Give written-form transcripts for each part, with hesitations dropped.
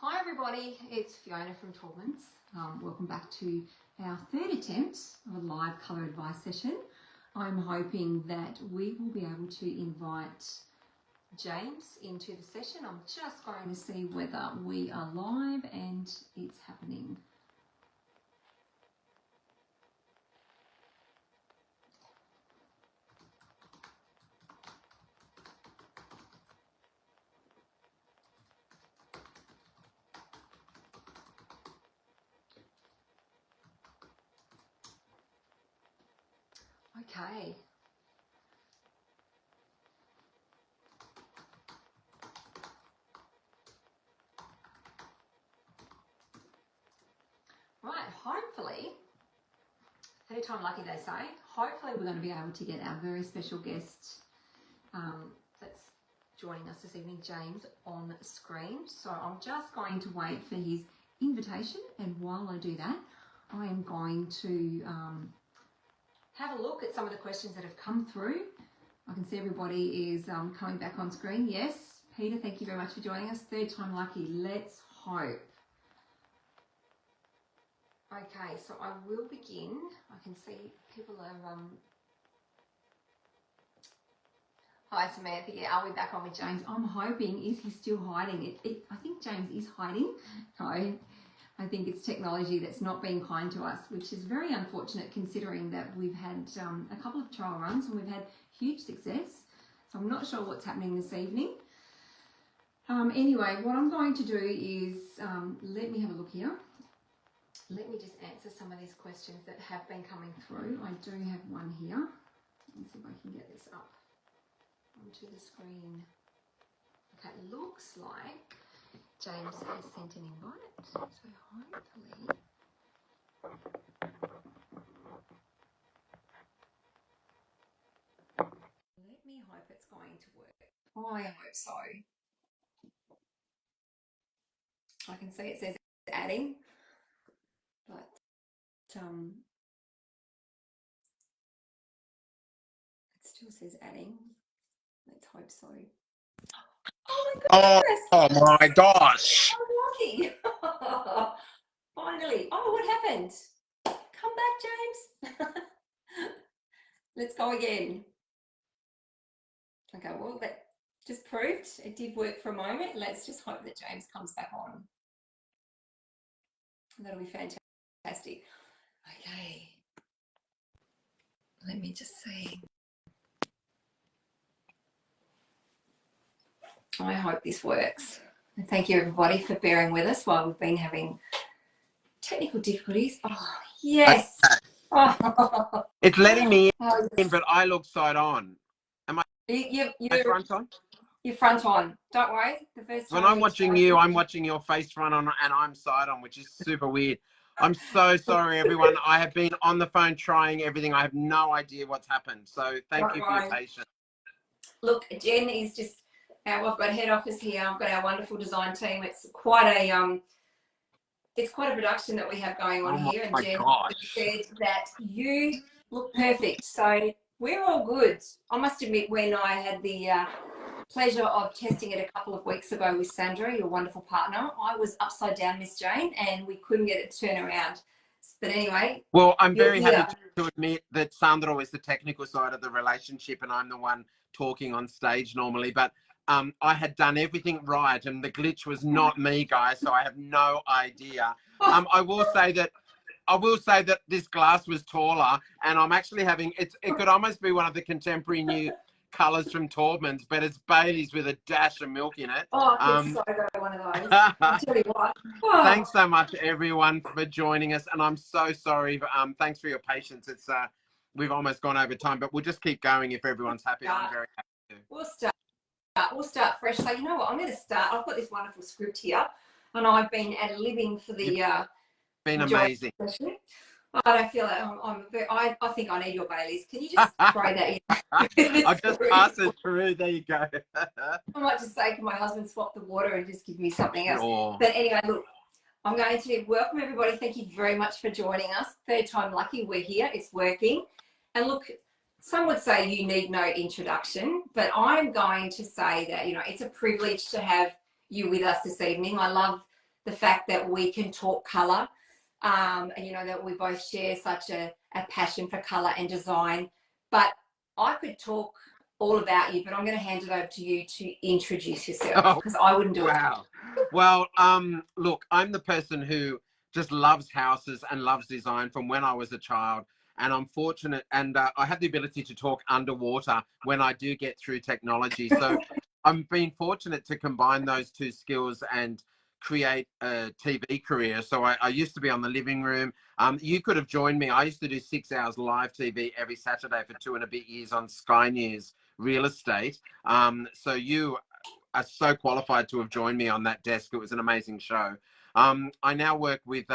Hi everybody, it's Fiona from Taubmans. Welcome back to our third attempt of a live colour advice session. I'm hoping that we will be able to invite James into the session. I'm just going to see whether we are live and it's happening. Okay. Right, hopefully, third time lucky they say, hopefully we're going to be able to get our very special guest that's joining us this evening, James, on screen. So I'm just going to wait for his invitation, and while I do that, I am going to have a look at some of the questions that have come through. I can see everybody is coming back on screen. Yes, Peter, thank you very much for joining us. Third time lucky, let's hope. Okay, so I will begin. I can see people are... Hi Samantha, yeah, are we back on with James? I'm hoping, is he still hiding? I think James is hiding. No, I think it's technology that's not being kind to us, which is very unfortunate considering that we've had a couple of trial runs and we've had huge success. So I'm not sure what's happening this evening. Anyway, what I'm going to do is, let me have a look here. Let me just answer some of these questions that have been coming through. I do have one here. Let me see if I can get this up onto the screen. Okay, it looks like James has sent an invite, so hopefully let me hope it's going to work. I hope so. I can see it says adding, but it still says adding. Let's hope so. Oh my goodness! Oh my gosh! I'm lucky. Finally. Oh, what happened? Come back, James. Let's go again. Okay, well, that just proved it did work for a moment. Let's just hope that James comes back on. That'll be fantastic. Okay. Let me just see. I hope this works. And thank you everybody for bearing with us while we've been having technical difficulties. Oh, yes. Okay. Oh. It's letting me Oh, in, but I look side on. Am I you're front on? You're front on. Don't worry. The first time When I'm watching you, I'm watching your face front on and I'm side on, which is super weird. I'm so sorry, everyone. I have been on the phone trying everything. I have no idea what's happened. So thank you for your patience. Look, Jen is just, I've got head office here. I've got our wonderful design team. It's quite a production that we have going on here. And Jen said that you look perfect. So we're all good. I must admit, when I had the pleasure of testing it a couple of weeks ago with Sandra, your wonderful partner, I was upside down, Miss Jane, and we couldn't get it to turn around. But anyway. Well, I'm very happy to admit that Sandra is the technical side of the relationship and I'm the one talking on stage normally. But I had done everything right and the glitch was not me, guys, so I have no idea. I will say that this glass was taller and I'm actually having, it could almost be one of the contemporary new colours from Taubmans, but it's Bailey's with a dash of milk in it. Oh, it's so good, one of those. I'll tell you what. Oh. Thanks so much, everyone, for joining us, and I'm so sorry. Thanks for your patience. It's we've almost gone over time, but we'll just keep going if everyone's happy. I'm very happy to. We'll start fresh. So you know what? I'm going to start. I've got this wonderful script here, and I've been ad-libbing for the. Been amazing. Session. I don't feel like I think I need your Baileys. Can you just throw that in? I'll just pass it through. There you go. I might just say, can my husband swap the water and just give me something else? Sure. But anyway, look, I'm going to welcome everybody. Thank you very much for joining us. Third time lucky, we're here. It's working. And look, some would say you need no introduction, but I'm going to say that, you know, it's a privilege to have you with us this evening. I love the fact that we can talk colour, and you know that we both share such a passion for colour and design. But I could talk all about you, but I'm going to hand it over to you to introduce yourself, because I wouldn't do it. Wow. Well, look, I'm the person who just loves houses and loves design from when I was a child. And I'm fortunate, and I have the ability to talk underwater when I do get through technology. So I've been fortunate to combine those two skills and create a TV career. So I used to be on the living room. You could have joined me. I used to do 6 hours live TV every Saturday for 2.5 years on Sky News Real Estate. So you are so qualified to have joined me on that desk. It was an amazing show. I now work with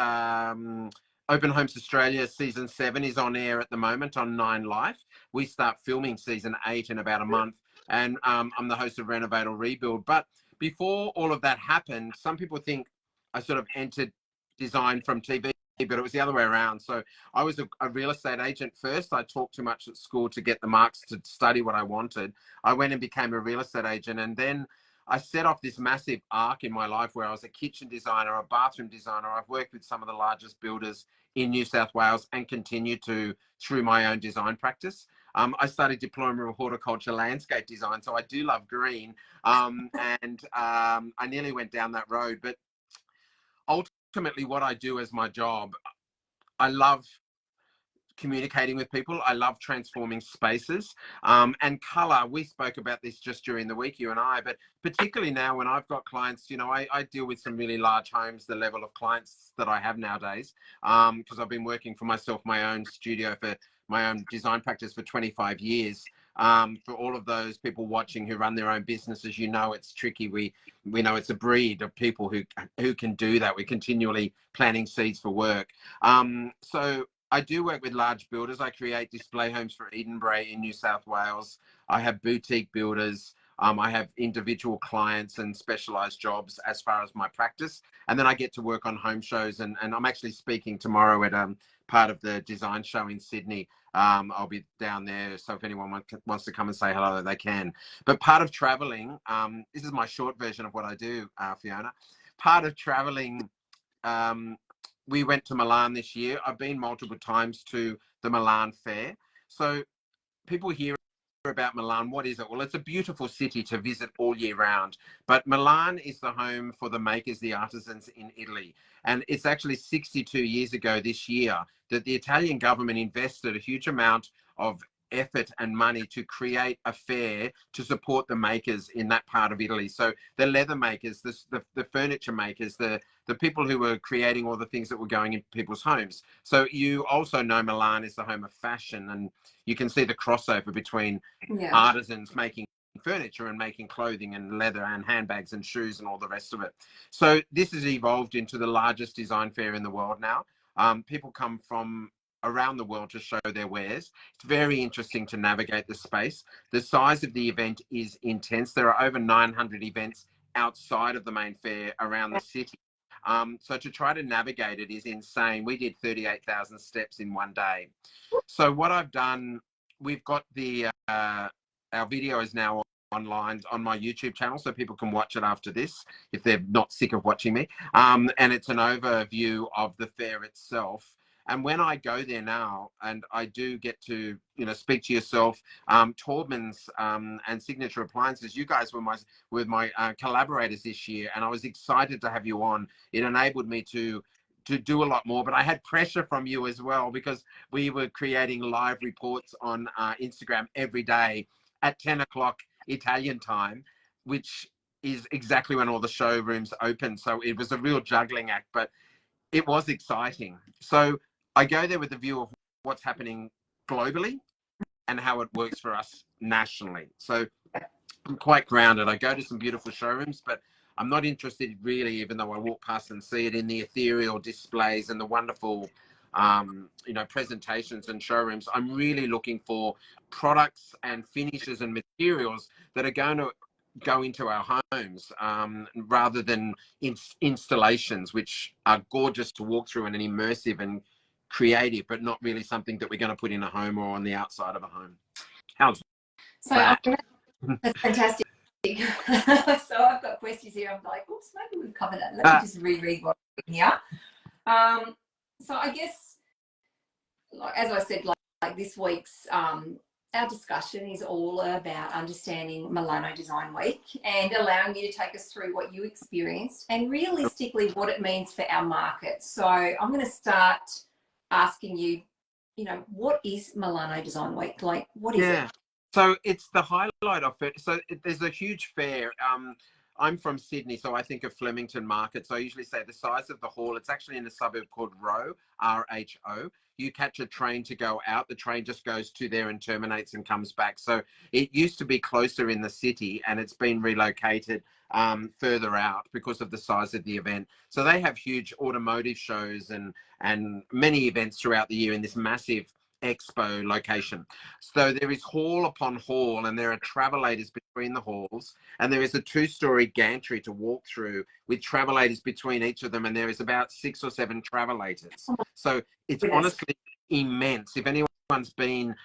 Open Homes Australia. Season 7 is on air at the moment on 9 Life. We start filming season 8 in about a month, and I'm the host of Renovate or Rebuild. But before all of that happened, some people think I sort of entered design from TV, but it was the other way around. So I was a real estate agent first. I talked too much at school to get the marks to study what I wanted. I went and became a real estate agent, and then I set off this massive arc in my life where I was a kitchen designer, a bathroom designer. I've worked with some of the largest builders in New South Wales and continue to through my own design practice. I studied Diploma of Horticulture Landscape Design, so I do love green, and I nearly went down that road. But ultimately, what I do as my job, I love communicating with people. I love transforming spaces, and color. We spoke about this just during the week, you and I, but particularly now when I've got clients, you know, I deal with some really large homes, the level of clients that I have nowadays, because I've been working for myself, my own studio, for my own design practice for 25 years. For all of those people watching who run their own businesses, you know, it's tricky. We know it's a breed of people who can do that. We're continually planting seeds for work. So I do work with large builders. I create display homes for Edenbray in New South Wales. I have boutique builders. I have individual clients and specialized jobs as far as my practice. And then I get to work on home shows. And I'm actually speaking tomorrow at part of the design show in Sydney. I'll be down there. So if anyone wants to come and say hello, they can. But part of traveling, this is my short version of what I do, Fiona. Part of traveling, we went to Milan this year. I've been multiple times to the Milan Fair. So people hear about Milan. What is it? Well, it's a beautiful city to visit all year round. But Milan is the home for the makers, the artisans in Italy. And it's actually 62 years ago this year that the Italian government invested a huge amount of effort and money to create a fair to support the makers in that part of Italy. So the leather makers, the furniture makers, the people who were creating all the things that were going in people's homes. So you also know Milan is the home of fashion, and you can see the crossover between artisans making furniture and making clothing and leather and handbags and shoes and all the rest of it. So this has evolved into the largest design fair in the world now. People come from around the world to show their wares. It's very interesting to navigate the space. The size of the event is intense. There are over 900 events outside of the main fair around the city. So to try to navigate it is insane. We did 38,000 steps in one day. So what I've done, we've got the our video is now online on my YouTube channel, so people can watch it after this if they're not sick of watching me. And it's an overview of the fair itself. And when I go there now, and I do get to, you know, speak to yourself, Taubmans and Signature Appliances, you guys were my collaborators this year, and I was excited to have you on. It enabled me to do a lot more, but I had pressure from you as well, because we were creating live reports on Instagram every day at 10 o'clock Italian time, which is exactly when all the showrooms open. So it was a real juggling act, but it was exciting. So I go there with the view of what's happening globally and how it works for us nationally. So I'm quite grounded. I go to some beautiful showrooms, but I'm not interested really, even though I walk past and see it, in the ethereal displays and the wonderful, you know, presentations and showrooms. I'm really looking for products and finishes and materials that are going to go into our homes, rather than installations, which are gorgeous to walk through and immersive and creative, but not really something that we're going to put in a home or on the outside of a home. How's So that? that's fantastic. So I've got questions here. I'm like, oops, maybe we've covered that. Let me just reread what's here. So I guess, like, as I said, like this week's our discussion is all about understanding Milano Design Week and allowing you to take us through what you experienced and realistically what it means for our market. So I'm going to start asking you, you know, what is Milano Design Week? Like, what is it? So it's the highlight of it. So there's a huge fair. I'm from Sydney, so I think of Flemington Market. So I usually say the size of the hall, it's actually in a suburb called Rho, R-H-O. You catch a train to go out. The train just goes to there and terminates and comes back. So it used to be closer in the city and it's been relocated further out because of the size of the event. So they have huge automotive shows and many events throughout the year in this massive expo location. So there is hall upon hall and there are travelators between the halls and there is a two-story gantry to walk through with travelators between each of them, and there is about 6 or 7 travelators. So it's honestly immense. If anyone's been,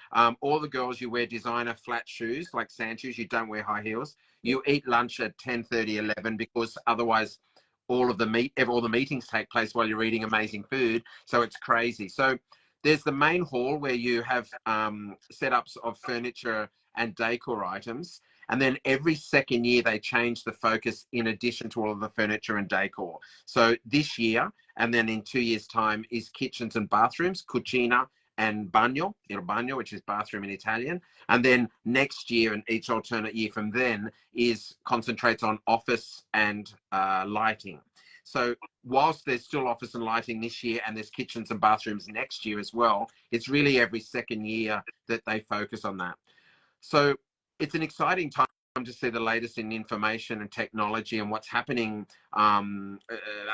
all the girls, you wear designer flat shoes like sand shoes, you don't wear high heels. You eat lunch at 10:30, 11 because otherwise all the meetings take place while you're eating amazing food. So it's crazy. So there's the main hall where you have setups of furniture and decor items. And then every second year they change the focus in addition to all of the furniture and decor. So this year, and then in 2 years' time, is kitchens and bathrooms, cucina and bagno, il bagno, which is bathroom in Italian. And then next year and each alternate year from then is concentrates on office and lighting. So whilst there's still office and lighting this year and there's kitchens and bathrooms next year as well, it's really every second year that they focus on that. So it's an exciting time to see the latest in information and technology and what's happening. A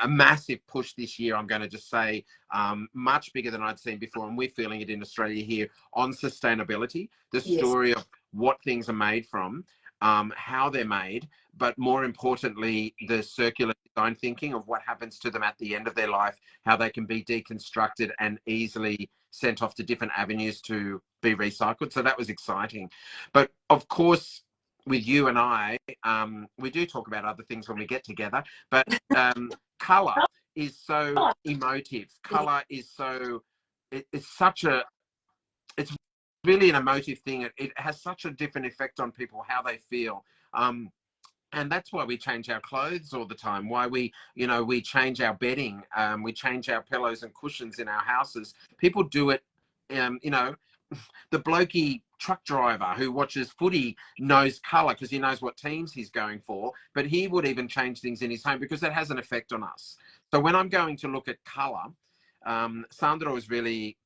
massive push this year, I'm going to just say, much bigger than I'd seen before. And we're feeling it in Australia here on sustainability, the story of what things are made from, how they're made, but more importantly, the circular design thinking of what happens to them at the end of their life, how they can be deconstructed and easily sent off to different avenues to be recycled. So that was exciting. But of course, with you and I, we do talk about other things when we get together, but colour is so emotive. Colour is so, it's really an emotive thing. It has such a different effect on people, how they feel. And that's why we change our clothes all the time, why we change our bedding, we change our pillows and cushions in our houses. People do it, the blokey truck driver who watches footy knows colour because he knows what teams he's going for, but he would even change things in his home because it has an effect on us. So when I'm going to look at colour, Sandro is really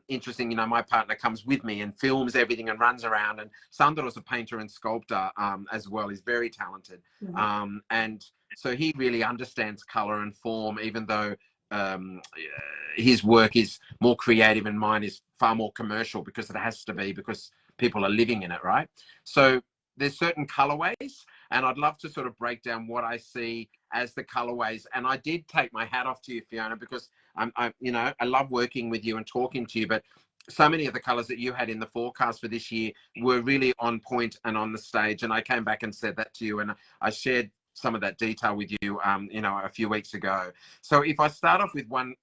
interesting. My partner comes with me and films everything and runs around. And Sandro's a painter and sculptor as well. He's very talented. And so he really understands colour and form, even though his work is more creative and mine is far more commercial because it has to be, because people are living in it, right? So there's certain colorways, and I'd love to sort of break down what I see as the colorways. And I did take my hat off to you, Fiona, because I love working with you and talking to you, but so many of the colors that you had in the forecast for this year were really on point and on the stage. And I came back and said that to you, and I shared some of that detail with you, a few weeks ago. So if I start off with one,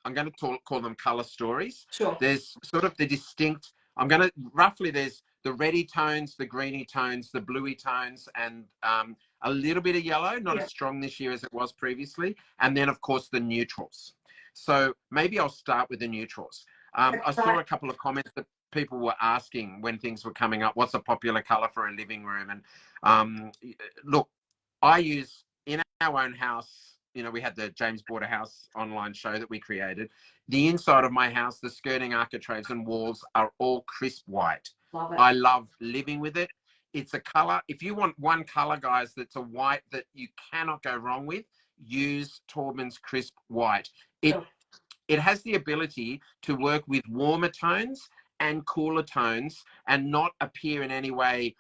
I'm going to call them color stories. Sure. There's sort of the distinct, there's the reddy tones, the greeny tones, the bluey tones, and a little bit of yellow, not as strong this year as it was previously. And then, of course, the neutrals. So maybe I'll start with the neutrals. I saw a couple of comments that people were asking when things were coming up, what's a popular color for a living room? And look, I use, in our own house, we had the James Border House online show that we created. The inside of my house, the skirting, architraves and walls are all crisp white. Love it. I love living with it. It's a color. If you want one color, guys, that's a white that you cannot go wrong with, use Taubmans Crisp White. It has the ability to work with warmer tones and cooler tones and not appear in any way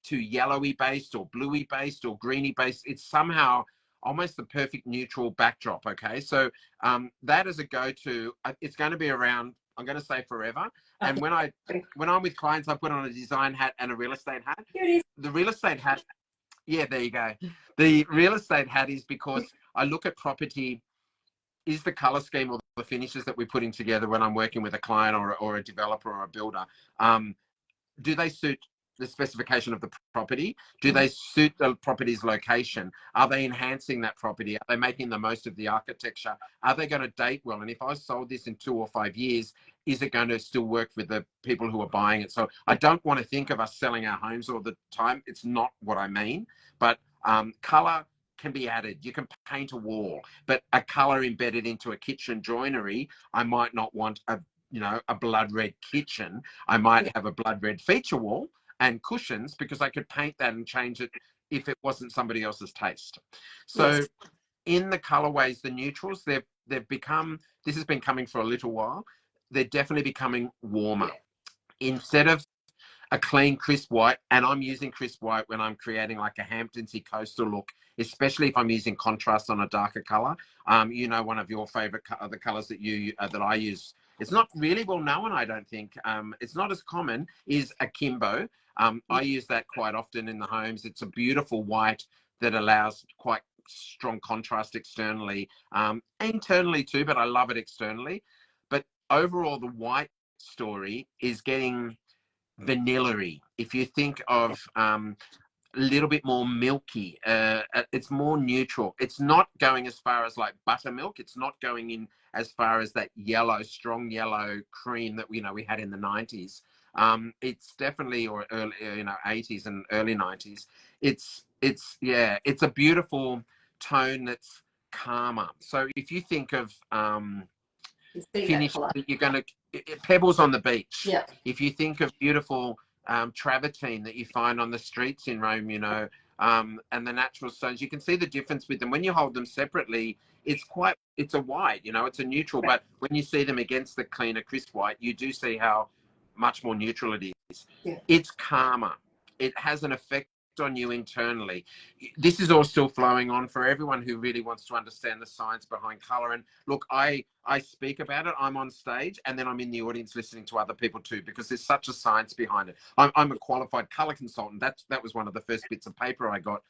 too yellowy based or bluey based or greeny based. It's somehow almost the perfect neutral backdrop. Okay, so that is a go-to. It's going to be around, I'm going to say, forever. And when I'm with clients, I put on a design hat and a real estate hat. Here it is. The real estate hat Yeah, there you go. The real estate hat is because I look at property, is the color scheme or the finishes that we're putting together when I'm working with a client or a developer or a builder, do they suit the specification of the property? Do they suit the property's location? Are they enhancing that property? Are they making the most of the architecture? Are they going to date well? And if I sold this in 2 or 5 years, is it going to still work with the people who are buying it? So I don't want to think of us selling our homes all the time. It's not what I mean. But color can be added. You can paint a wall, but a color embedded into a kitchen joinery, I might not want a blood red kitchen. I might have a blood red feature wall and cushions because I could paint that and change it if it wasn't somebody else's taste. So in the colorways, the neutrals, they've become, this has been coming for a little while, they're definitely becoming warmer. Instead of a clean crisp white, and I'm using crisp white when I'm creating like a Hamptonsy coastal look, especially if I'm using contrast on a darker color. One of your favorite the colors that I use, it's not really well known, I don't think. It's not as common, is Akimbo. I use that quite often in the homes. It's a beautiful white that allows quite strong contrast externally, internally too, but I love it externally. But overall, the white story is getting vanilla-y. If you think of a little bit more milky, it's more neutral. It's not going as far as like buttermilk. It's not going in as far as that yellow, strong yellow cream that we had in the 90s. It's definitely, or early 80s and early 90s. It's a beautiful tone that's calmer. So if you think of finish that you're going to pebbles on the beach. If you think of beautiful travertine that you find on the streets in Rome, and the natural stones, you can see the difference with them. When you hold them separately, it's a white, it's a neutral, but when you see them against the cleaner crisp white, you do see how much more neutral it is. It's calmer. It has an effect on you internally. This is all still flowing on for everyone who really wants to understand the science behind color. And look, I speak about it. I'm on stage and then I'm in the audience listening to other people too, because there's such a science behind it. I'm a qualified color consultant. That was one of the first bits of paper I got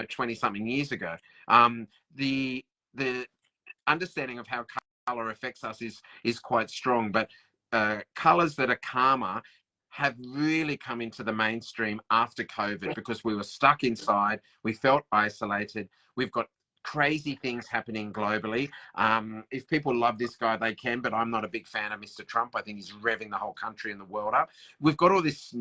20 something years ago. The understanding of how color affects us is quite strong, but colors that are calmer have really come into the mainstream after COVID, because we were stuck inside. We felt isolated. We've got crazy things happening globally. If people love this guy, they can, but I'm not a big fan of Mr. Trump. I think he's revving the whole country and the world up. We've got all this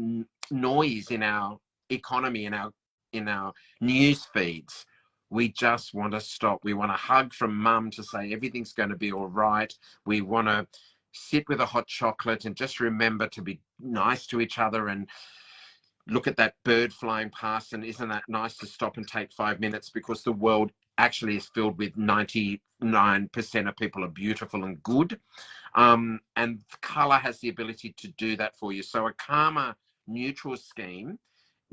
noise in our economy, in our news feeds. We just want to stop. We want a hug from mum to say everything's going to be all right. We want to sit with a hot chocolate and just remember to be nice to each other and look at that bird flying past. And isn't that nice to stop and take 5 minutes, because the world actually is filled with 99% of people are beautiful and good. And color has the ability to do that for you. So a calmer neutral scheme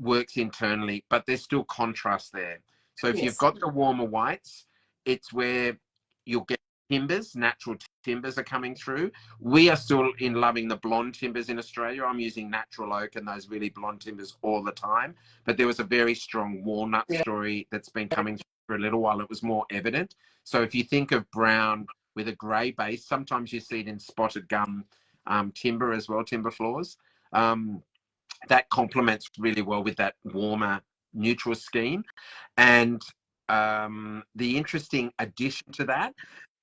works internally, but there's still contrast there. So if you've got the warmer whites, it's where you'll get timbers, natural timbers are coming through. We are still in loving the blonde timbers in Australia. I'm using natural oak and those really blonde timbers all the time. But there was a very strong walnut story that's been coming through for a little while. It was more evident. So if you think of brown with a grey base, sometimes you see it in spotted gum timber as well, timber floors. That complements really well with that warmer neutral scheme. And the interesting addition to that,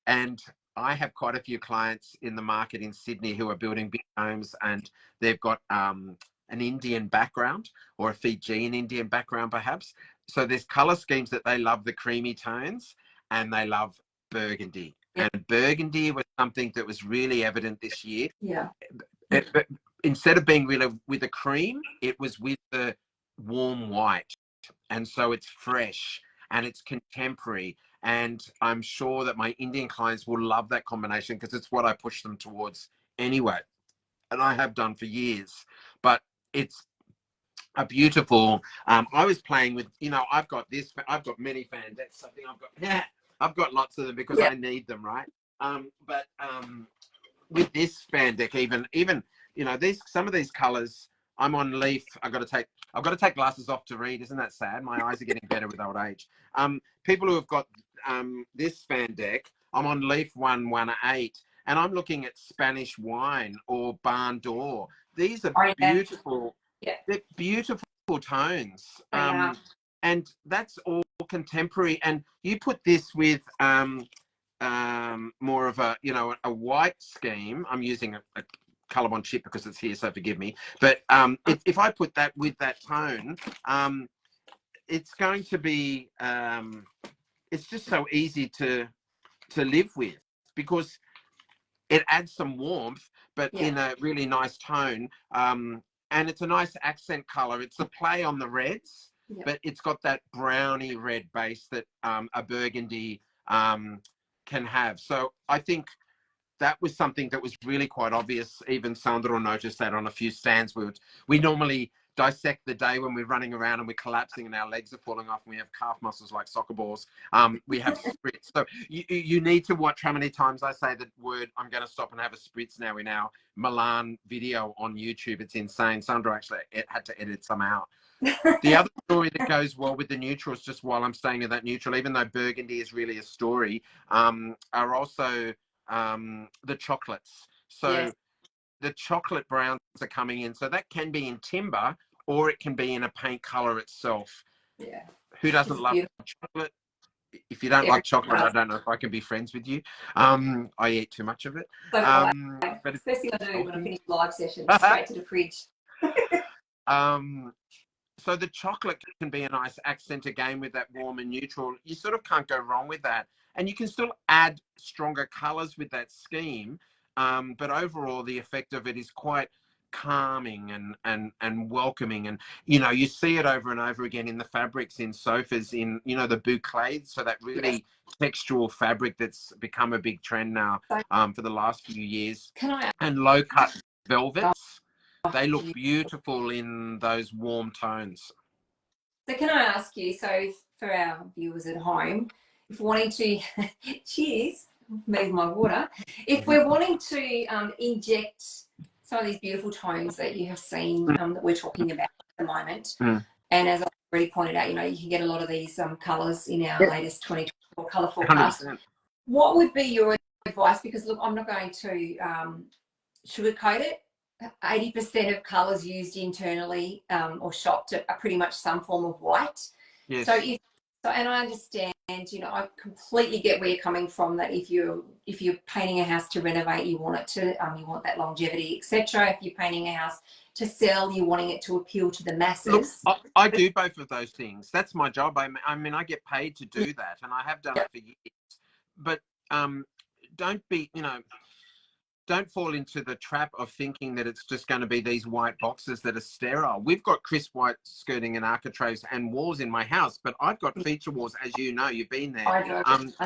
and I have quite a few clients in the market in Sydney who are building big homes, and they've got an Indian background, or a Fijian Indian background perhaps. So there's color schemes that they love, the creamy tones, and they love burgundy. And burgundy was something that was really evident this year. Instead of being really with a cream, it was with the warm white. And so it's fresh and it's contemporary. And I'm sure that my Indian clients will love that combination, because it's what I push them towards anyway. And I have done for years. But it's a beautiful, I was playing with, I've got many fandettes. I think I've got lots of them because I need them, right? But with this fan deck, even some of these colors, I'm on Leaf. I've got to take glasses off to read. Isn't that sad? My eyes are getting better with old age. People who have got this span deck, I'm on Leaf 118, and I'm looking at Spanish wine or Barn Door. These are beautiful. Yeah. They're beautiful tones. They are. And that's all contemporary. And you put this with more of a, you know, a white scheme. I'm using a Colorbond chip because it's here, so forgive me. But if I put that with that tone, it's going to be, it's just so easy to live with, because it adds some warmth, but in a really nice tone. And it's a nice accent color. It's a play on the reds, but it's got that browny red base that a burgundy can have. So I think that was something that was really quite obvious. Even Sandro noticed that on a few stands. We normally dissect the day when we're running around and we're collapsing and our legs are falling off and we have calf muscles like soccer balls. We have spritz. So you need to watch how many times I say the word, I'm going to stop and have a spritz now in our Milan video on YouTube. It's insane. Sandro actually had to edit some out. The other story that goes well with the neutrals, just while I'm staying in that neutral, even though burgundy is really a story, are also the chocolates. So the chocolate browns are coming in. So that can be in timber or it can be in a paint color itself. Yeah. Who doesn't love chocolate? If you don't like chocolate, I don't know if I can be friends with you. I eat too much of it. So but first thing I do when I finish live session, straight to the fridge. So the chocolate can be a nice accent again with that warm and neutral. You sort of can't go wrong with that. And you can still add stronger colors with that scheme. But overall, the effect of it is quite calming and welcoming. And, you know, you see it over and over again in the fabrics, in sofas, in, you know, the bouclés. So that really textural fabric that's become a big trend now for the last few years. And low cut velvets. They look beautiful in those warm tones. So can I ask you, so for our viewers at home, if we're wanting to, cheers, move my water. If we're wanting to inject some of these beautiful tones that you have seen that we're talking about at the moment, and as I already pointed out, you know, you can get a lot of these colours in our latest 2024 colour forecast. 100%. What would be your advice? Because look, I'm not going to sugarcoat it. 80% of colours used internally or shopped are pretty much some form of white. Yes. So and I understand, you know, I completely get where you're coming from, that if you're painting a house to renovate, you want it to you want that longevity, etc. If you're painting a house to sell, you're wanting it to appeal to the masses. Look, I do both of those things. That's my job. I mean, I get paid to do that, and I have done it for years. But don't be, you know, don't fall into the trap of thinking that it's just going to be these white boxes that are sterile. We've got crisp white skirting and architraves and walls in my house, but I've got feature walls, as you know, you've been there.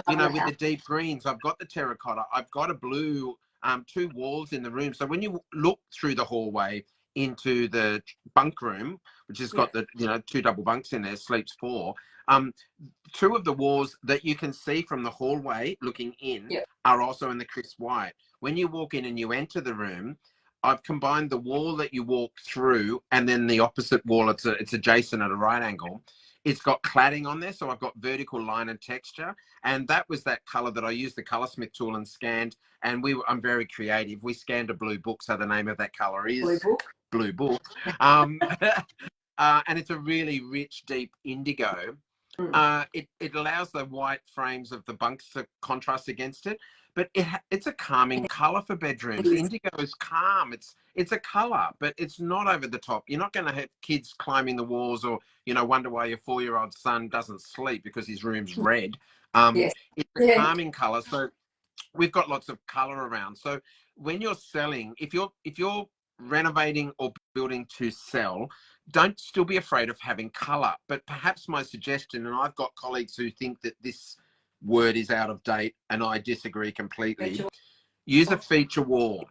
You know, with the deep greens, I've got the terracotta, I've got a blue, 2 walls in the room. So when you look through the hallway into the bunk room, which has got the, you know, 2 double bunks in there, sleeps 4. 2 of the walls that you can see from the hallway looking in are also in the crisp white. When you walk in and you enter the room, I've combined the wall that you walk through and then the opposite wall. It's adjacent at a right angle. It's got cladding on there, so I've got vertical line and texture. And that was that color that I used the Colorsmith tool and scanned. And I'm very creative. We scanned a blue book, so the name of that color is Blue Book. And it's a really rich, deep indigo. It allows the white frames of the bunks to contrast against it, but it's a calming color for bedrooms. Indigo is calm. It's a color, but it's not over the top. You're not going to have kids climbing the walls or, you know, wonder why your 4-year-old son doesn't sleep because his room's red. It's a calming color. So we've got lots of color around. So when you're selling, if you're renovating or building to sell, don't still be afraid of having color. But perhaps my suggestion, and I've got colleagues who think that this word is out of date and I disagree completely, use a feature wall.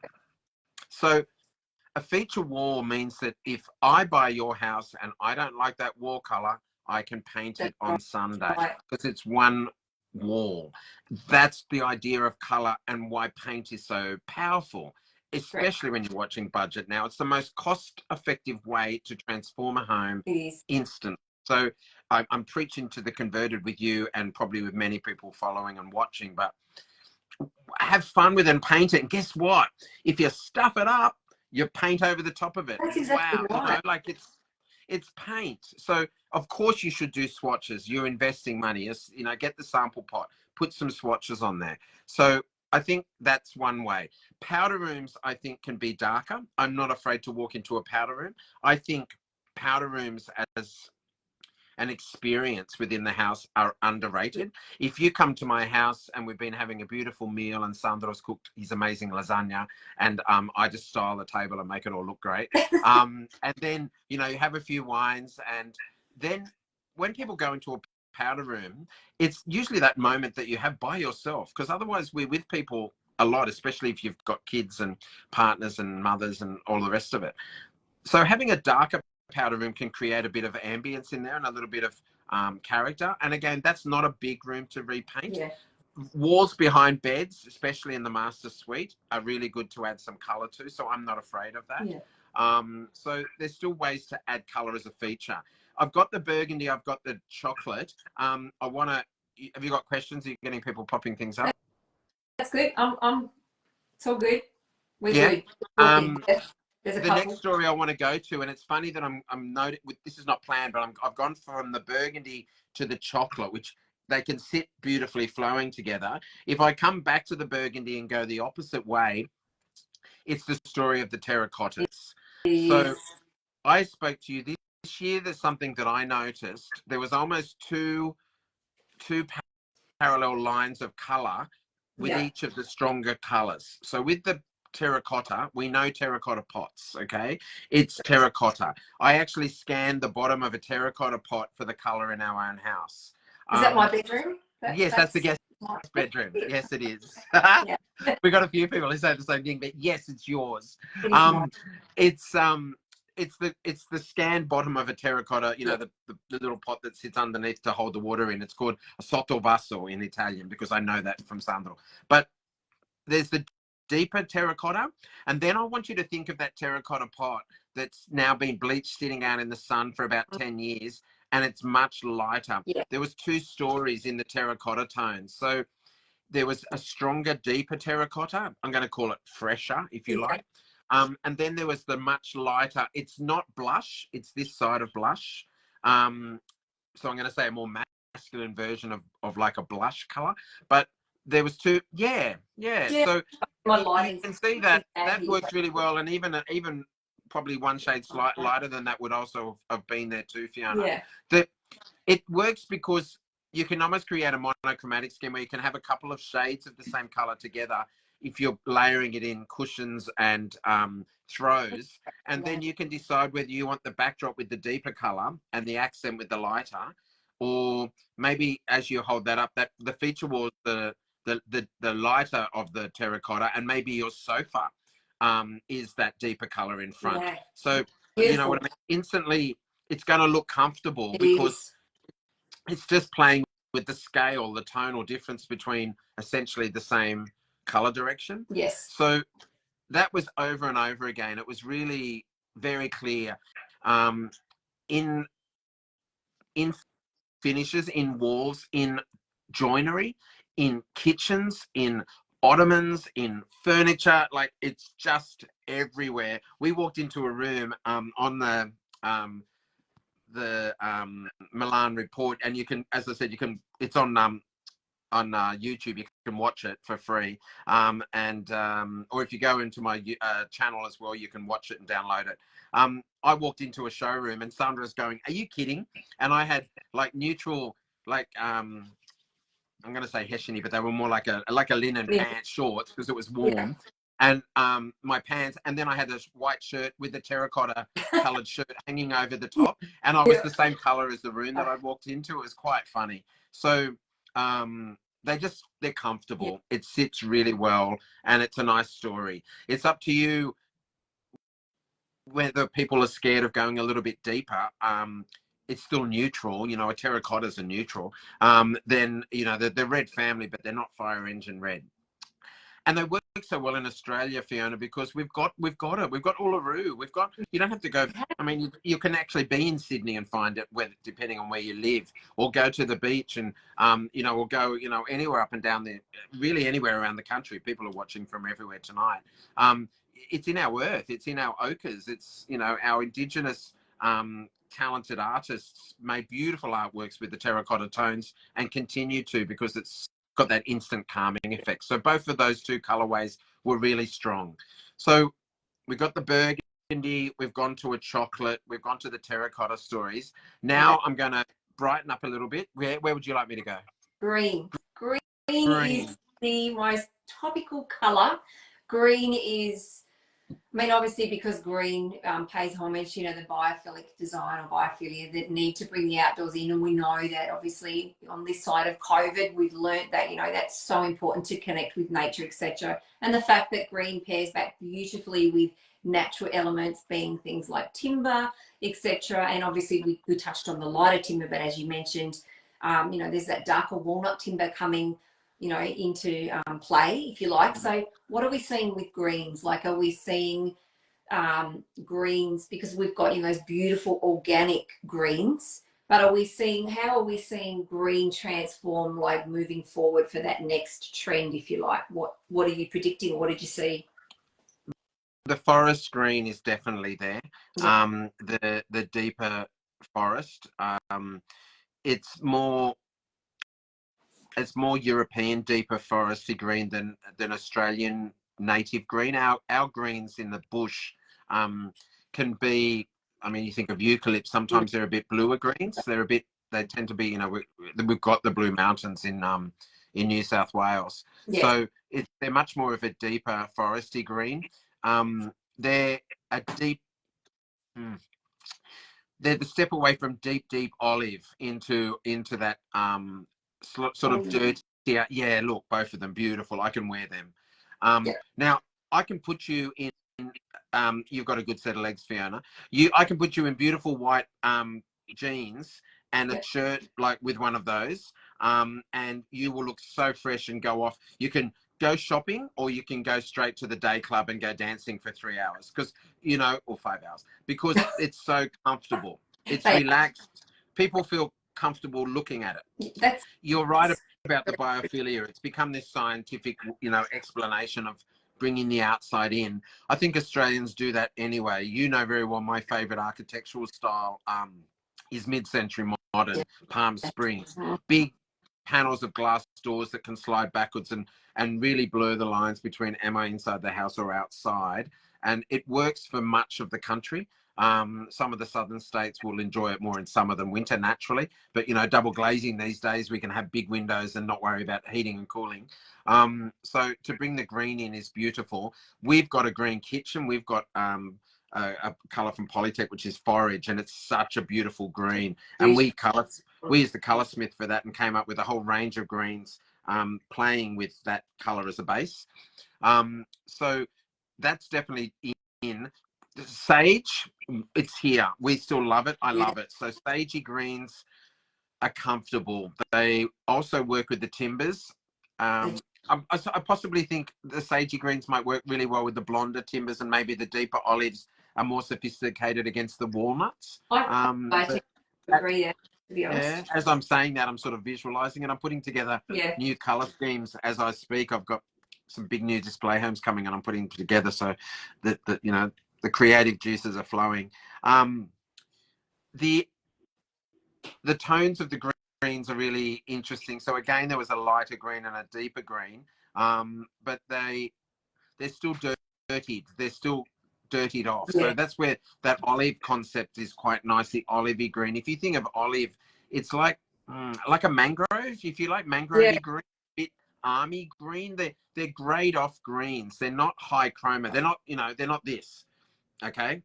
So a feature wall means that if I buy your house and I don't like that wall color, I can paint it on Sunday because it's one wall. That's the idea of color and why paint is so powerful. especially when you're watching budget now. It's the most cost-effective way to transform a home instant. So I'm preaching to the converted with you and probably with many people following and watching, but have fun with it and paint it. And guess what? If you stuff it up, you paint over the top of it. That's exactly Wow, right. you know, like it's paint. So of course you should do swatches. You're investing money. You know, get the sample pot, put some swatches on there. So I think that's one way. Powder rooms, I think, can be darker. I'm not afraid to walk into a powder room. I think powder rooms as an experience within the house are underrated. If you come to my house and we've been having a beautiful meal and Sandro's cooked his amazing lasagna and I just style the table and make it all look great. And then, you know, you have a few wines, and then when people go into a powder room, it's usually that moment that you have by yourself, because otherwise we're with people a lot, especially if you've got kids and partners and mothers and all the rest of it. So having a darker powder room can create a bit of ambience in there and a little bit of character. And again, that's not a big room to repaint. Yeah. Walls behind beds, especially in the master suite, are really good to add some color to. So I'm not afraid of that. Yeah. So there's still ways to add color as a feature. I've got the burgundy, I've got the chocolate. I want to, have you got questions? Are you getting people popping things up? That's good. It's all good. We're Yeah. good. There's a the couple. next story I want to go to, and it's funny that I'm noting with, this is not planned, but I've gone from the burgundy to the chocolate, which they can sit beautifully flowing together. If I come back to the burgundy and go the opposite way, it's the story of the terracottas. So I spoke to you this year. There's something that I noticed. There was almost two parallel lines of color with each of the stronger colors. So with the terracotta, we know terracotta pots, okay? It's terracotta. I actually scanned the bottom of a terracotta pot for the color in our own house. Is that my bedroom? Yes, that's the guest bedroom. Yes, it is. Yeah. We got a few people who say the same thing, but yes, it's yours. It's the scanned bottom of a terracotta, you know, the little pot that sits underneath to hold the water in. It's called a sottovaso in Italian, because I know that from Sandro. But there's the deeper terracotta, and then I want you to think of that terracotta pot that's now been bleached, sitting out in the sun for about 10 years, and it's much lighter. There was two stories in the terracotta tones. So there was a stronger, deeper terracotta. I'm going to call it fresher, if you like. And then there was the much lighter. It's not blush. It's this side of blush. So I'm going to say a more masculine version of like a blush color. But there was two. Yeah. So you can see that works really well. And even probably one shade lighter than that would also have been there too, Fiona. It works because you can almost create a monochromatic scheme where you can have a couple of shades of the same color together if you're layering it in cushions and throws. And then you can decide whether you want the backdrop with the deeper color and the accent with the lighter, or maybe as you hold that up, that the feature was the lighter of the terracotta, and maybe your sofa is that deeper color in front. So you know what I mean? Instantly it's going to look comfortable because it's just playing with the scale, the tonal difference between essentially the same color direction. So that was over and over again. It was really very clear in finishes, in walls, in joinery, in kitchens, in ottomans, in furniture. Like, it's just everywhere. We walked into a room on the Milan report, and you can, as I said, you can, it's on YouTube, you can watch it for free, or if you go into my channel as well, you can watch it and download it. I walked into a showroom and Sandra's going, "Are you kidding?" And I had like neutral, like I'm going to say hessiany, but they were more like a linen pants, shorts, because it was warm. And my pants, and then I had this white shirt with a terracotta coloured shirt hanging over the top, and I was the same colour as the room that I walked into. It was quite funny. So they're comfortable. It sits really well, and it's a nice story. It's up to you whether people are scared of going a little bit deeper. It's still neutral, you know, a terracottas are neutral. Then, you know, they're red family, but they're not fire engine red. And they work so well in Australia, Fiona, because we've got Uluru. You don't have to go. I mean, you can actually be in Sydney and find it, depending on where you live, or go to the beach and or go anywhere up and down there, really anywhere around the country. People are watching from everywhere tonight. It's in our earth. It's in our ochres. It's our Indigenous talented artists made beautiful artworks with the terracotta tones and continue to, because it's got that instant calming effect. So both of those two colorways were really strong. So we got the burgundy, we've gone to a chocolate, we've gone to the terracotta stories. Now I'm going to brighten up a little bit. Where would you like me to go? Green. Green is the most topical color. Green is, I mean, obviously because green pays homage, the biophilic design or biophilia, that need to bring the outdoors in. And we know that obviously on this side of COVID, we've learnt that, that's so important to connect with nature, etc. And the fact that green pairs back beautifully with natural elements, being things like timber, etc. And obviously we touched on the lighter timber, but as you mentioned, there's that darker walnut timber coming into play, if you like. So what are we seeing with greens? Like, are we seeing greens, because we've got those beautiful organic greens, but how are we seeing green transform, like moving forward for that next trend, if you like? What are you predicting? What did you see? The forest green is definitely there. The deeper forest, it's more European deeper foresty green than Australian native green. Our greens in the bush can be, I mean, you think of eucalypt, sometimes they're a bit bluer greens. They tend to be, we've got the Blue Mountains in New South Wales. Yes. So they're much more of a deeper foresty green. They're a deep, they're the step away from deep olive into that sort of dirty. Yeah, look, both of them beautiful. I can wear them. Now I can put you in. You've got a good set of legs, Fiona. I can put you in beautiful white jeans and a shirt like with one of those, and you will look so fresh and go off. You can go shopping, or you can go straight to the day club and go dancing for 3 hours, or 5 hours, because it's so comfortable. It's relaxed. People feel comfortable looking at it. You're right about the biophilia. It's become this scientific, explanation of bringing the outside in. I think Australians do that anyway. You know very well my favorite architectural style is mid-century modern, Palm Springs. Big panels of glass doors that can slide backwards and really blur the lines between am I inside the house or outside. And it works for much of the country. Some of the southern states will enjoy it more in summer than winter naturally, but double glazing these days, we can have big windows and not worry about heating and cooling. So to bring the green in is beautiful. We've got a green kitchen. We've got a colour from Polytech, which is forage, and it's such a beautiful green. And we used the colorsmith for that and came up with a whole range of greens, playing with that colour as a base. So that's definitely in. Sage, it's here. We still love it. I love it. So sagey greens are comfortable. They also work with the timbers. I possibly think the sagey greens might work really well with the blonder timbers, and maybe the deeper olives are more sophisticated against the walnuts. I agree there, to be honest. Yeah, as I'm saying that, I'm sort of visualizing, and I'm putting together new color schemes as I speak. I've got some big new display homes coming, and I'm putting together so that the creative juices are flowing. The tones of the greens are really interesting. So again, there was a lighter green and a deeper green, but they're still dirtied. They're still dirtied off. So that's where that olive concept is quite nicely olivey green. If you think of olive, it's like a mangrove. If you like mangrove green, bit army green. They're grayed off greens. They're not high chroma. They're not they're not this. Okay.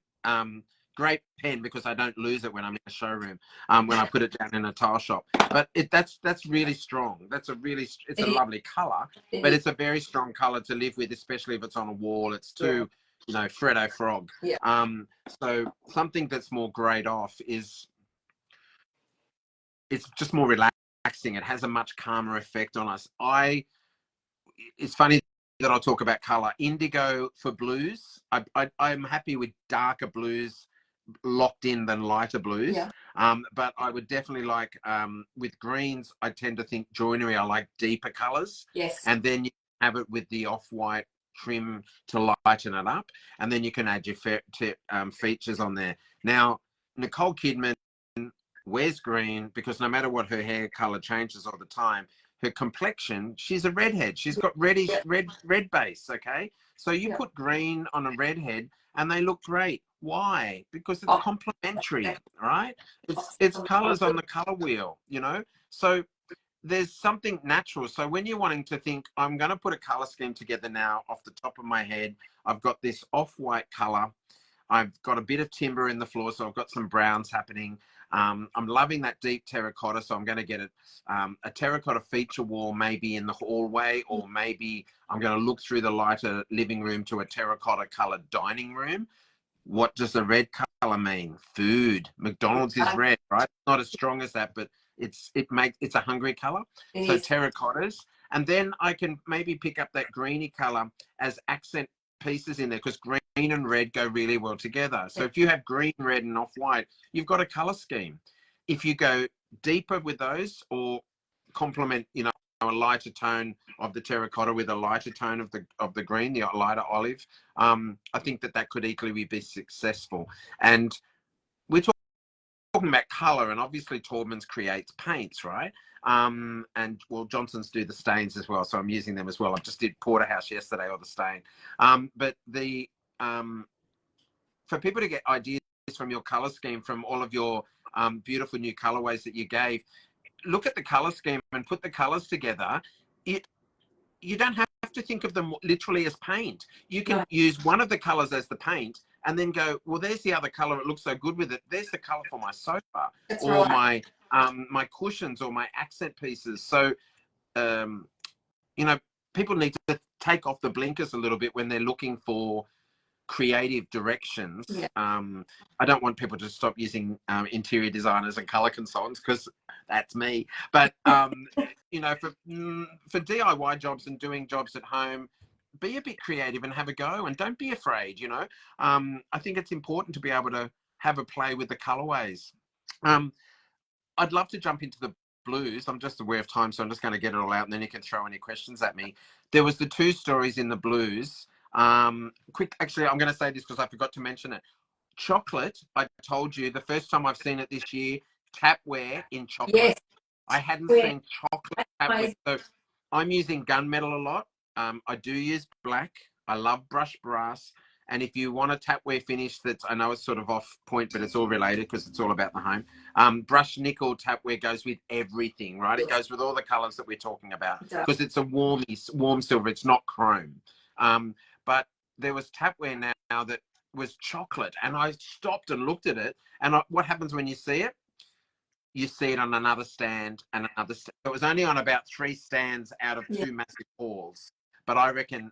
Great pen, because I don't lose it when I'm in a showroom, when I put it down in a tile shop. But that's really strong. It's a lovely color, but it's a very strong color to live with, especially if it's on a wall. It's too, Freddo Frog. So something that's more grayed off it's just more relaxing. It has a much calmer effect on us. It's funny that I'll talk about colour. Indigo for blues. I'm happy with darker blues locked in than lighter blues. Yeah. But I would definitely like, with greens, I tend to think joinery, I like deeper colours. Yes. And then you have it with the off-white trim to lighten it up. And then you can add your features on there. Now, Nicole Kidman wears green because no matter what her hair colour changes all the time, her complexion, she's a redhead. She's got reddish, red base, okay? So you put green on a redhead and they look great. Why? Because it's complementary, right? It's colours on the colour wheel, you know? So there's something natural. So when you're wanting to think, I'm going to put a colour scheme together now off the top of my head, I've got this off-white colour. I've got a bit of timber in the floor, so I've got some browns happening. I'm loving that deep terracotta, so I'm going to get a terracotta feature wall maybe in the hallway, or maybe I'm going to look through the lighter living room to a terracotta coloured dining room. What does the red colour mean? Food. McDonald's is red, right? Not as strong as that, but it's a hungry colour. So terracottas. And then I can maybe pick up that greeny colour as accent pieces in there, because green and red go really well together. So if you have green, red and off-white, you've got a colour scheme. If you go deeper with those, or complement, you know, a lighter tone of the terracotta with a lighter tone of the green, the lighter olive, I think that could equally be successful. And we're talking about colour, and obviously Taubmans creates paints, right? And well, Johnson's do the stains as well, so I'm using them as well. I just did Porterhouse yesterday, or the stain. But the for people to get ideas from your colour scheme, from all of your beautiful new colourways that you gave, look at the colour scheme and put the colours together. You don't have to think of them literally as paint. You can use one of the colours as the paint, and then go, well, there's the other colour. It looks so good with it. There's the colour for my sofa, or my cushions, or my accent pieces. So, you know, people need to take off the blinkers a little bit when they're looking for creative directions. I don't want people to stop using interior designers and color consultants, because that's me. But you know, for DIY jobs and doing jobs at home, be a bit creative and have a go, and don't be afraid. You know, I think it's important to be able to have a play with the colorways. I'd love to jump into the blues. I'm just aware of time, so I'm just going to get it all out, and then you can throw any questions at me. There was the two stories in the blues. Actually, I'm going to say this because I forgot to mention it. Chocolate, I told you, the first time I've seen it this year, tapware in chocolate. Yes. I hadn't seen chocolate tapware. So I'm using gunmetal a lot. I do use black. I love brushed brass. And if you want a tapware finish that's, I know it's sort of off point, but it's all related because it's all about the home. Brushed nickel tapware goes with everything, right? It goes with all the colors that we're talking about, because it's a warm silver. It's not chrome. But there was tapware now that was chocolate, and I stopped and looked at it. And what happens when you see it? You see it on another stand and another stand. It was only on about 3 stands out of 2 massive halls. But I reckon,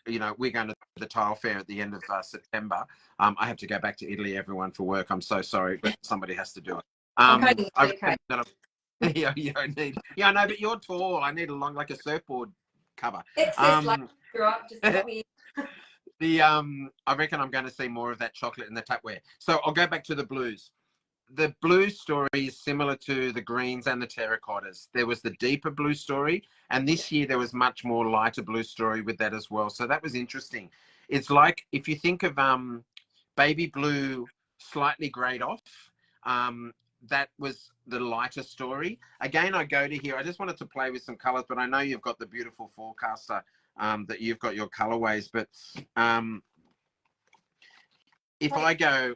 we're going to the tile fair at the end of September. I have to go back to Italy, everyone, for work. I'm so sorry, but somebody has to do it. I reckon that you don't need. Yeah, I know, but you're tall. I need like a surfboard cover. It says like you're up, just got me. I reckon I'm going to see more of that chocolate in the tapware. So I'll go back to the blues. The blue story is similar to the greens and the terracottas. There was the deeper blue story, and this year there was much more lighter blue story with that as well. So that was interesting. It's like, if you think of baby blue slightly grayed off, that was the lighter story. Again, I go to here. I just wanted to play with some colors, but I know you've got the beautiful forecaster, that you've got your colorways. But if I go,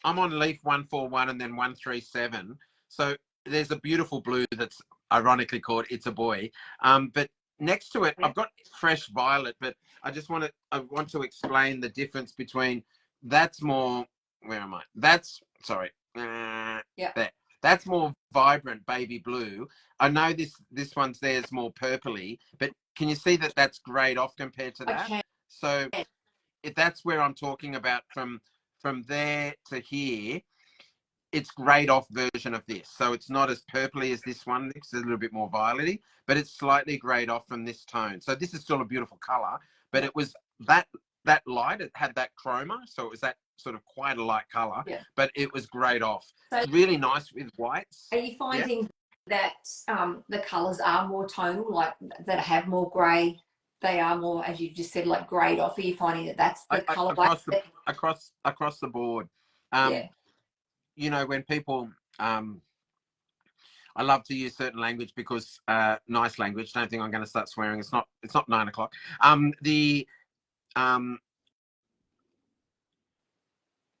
I'm on leaf 141 and then 137. So there's a beautiful blue that's ironically called It's a Boy. But next to it, I've got fresh violet, but I want to explain the difference between, that's more, where am I? Sorry. There. That's more vibrant baby blue. I know this one's there's more purpley, but can you see that that's grayed off compared to that? Okay. So if that's where I'm talking about, from there to here, it's grayed off version of this. So it's not as purpley as this one. It's a little bit more violety, but it's slightly grayed off from this tone. So this is still a beautiful color, but it was that light. It had that chroma, so it was that sort of quite a light color, but it was grayed off. So really nice with whites. are you finding that the colors are more tonal, like that have more gray? They are more, as you just said, like grayed off. Are you finding that that's the color across the board? You know, when people, I love to use certain language because nice language. Don't think I'm going to start swearing. It's not 9 o'clock.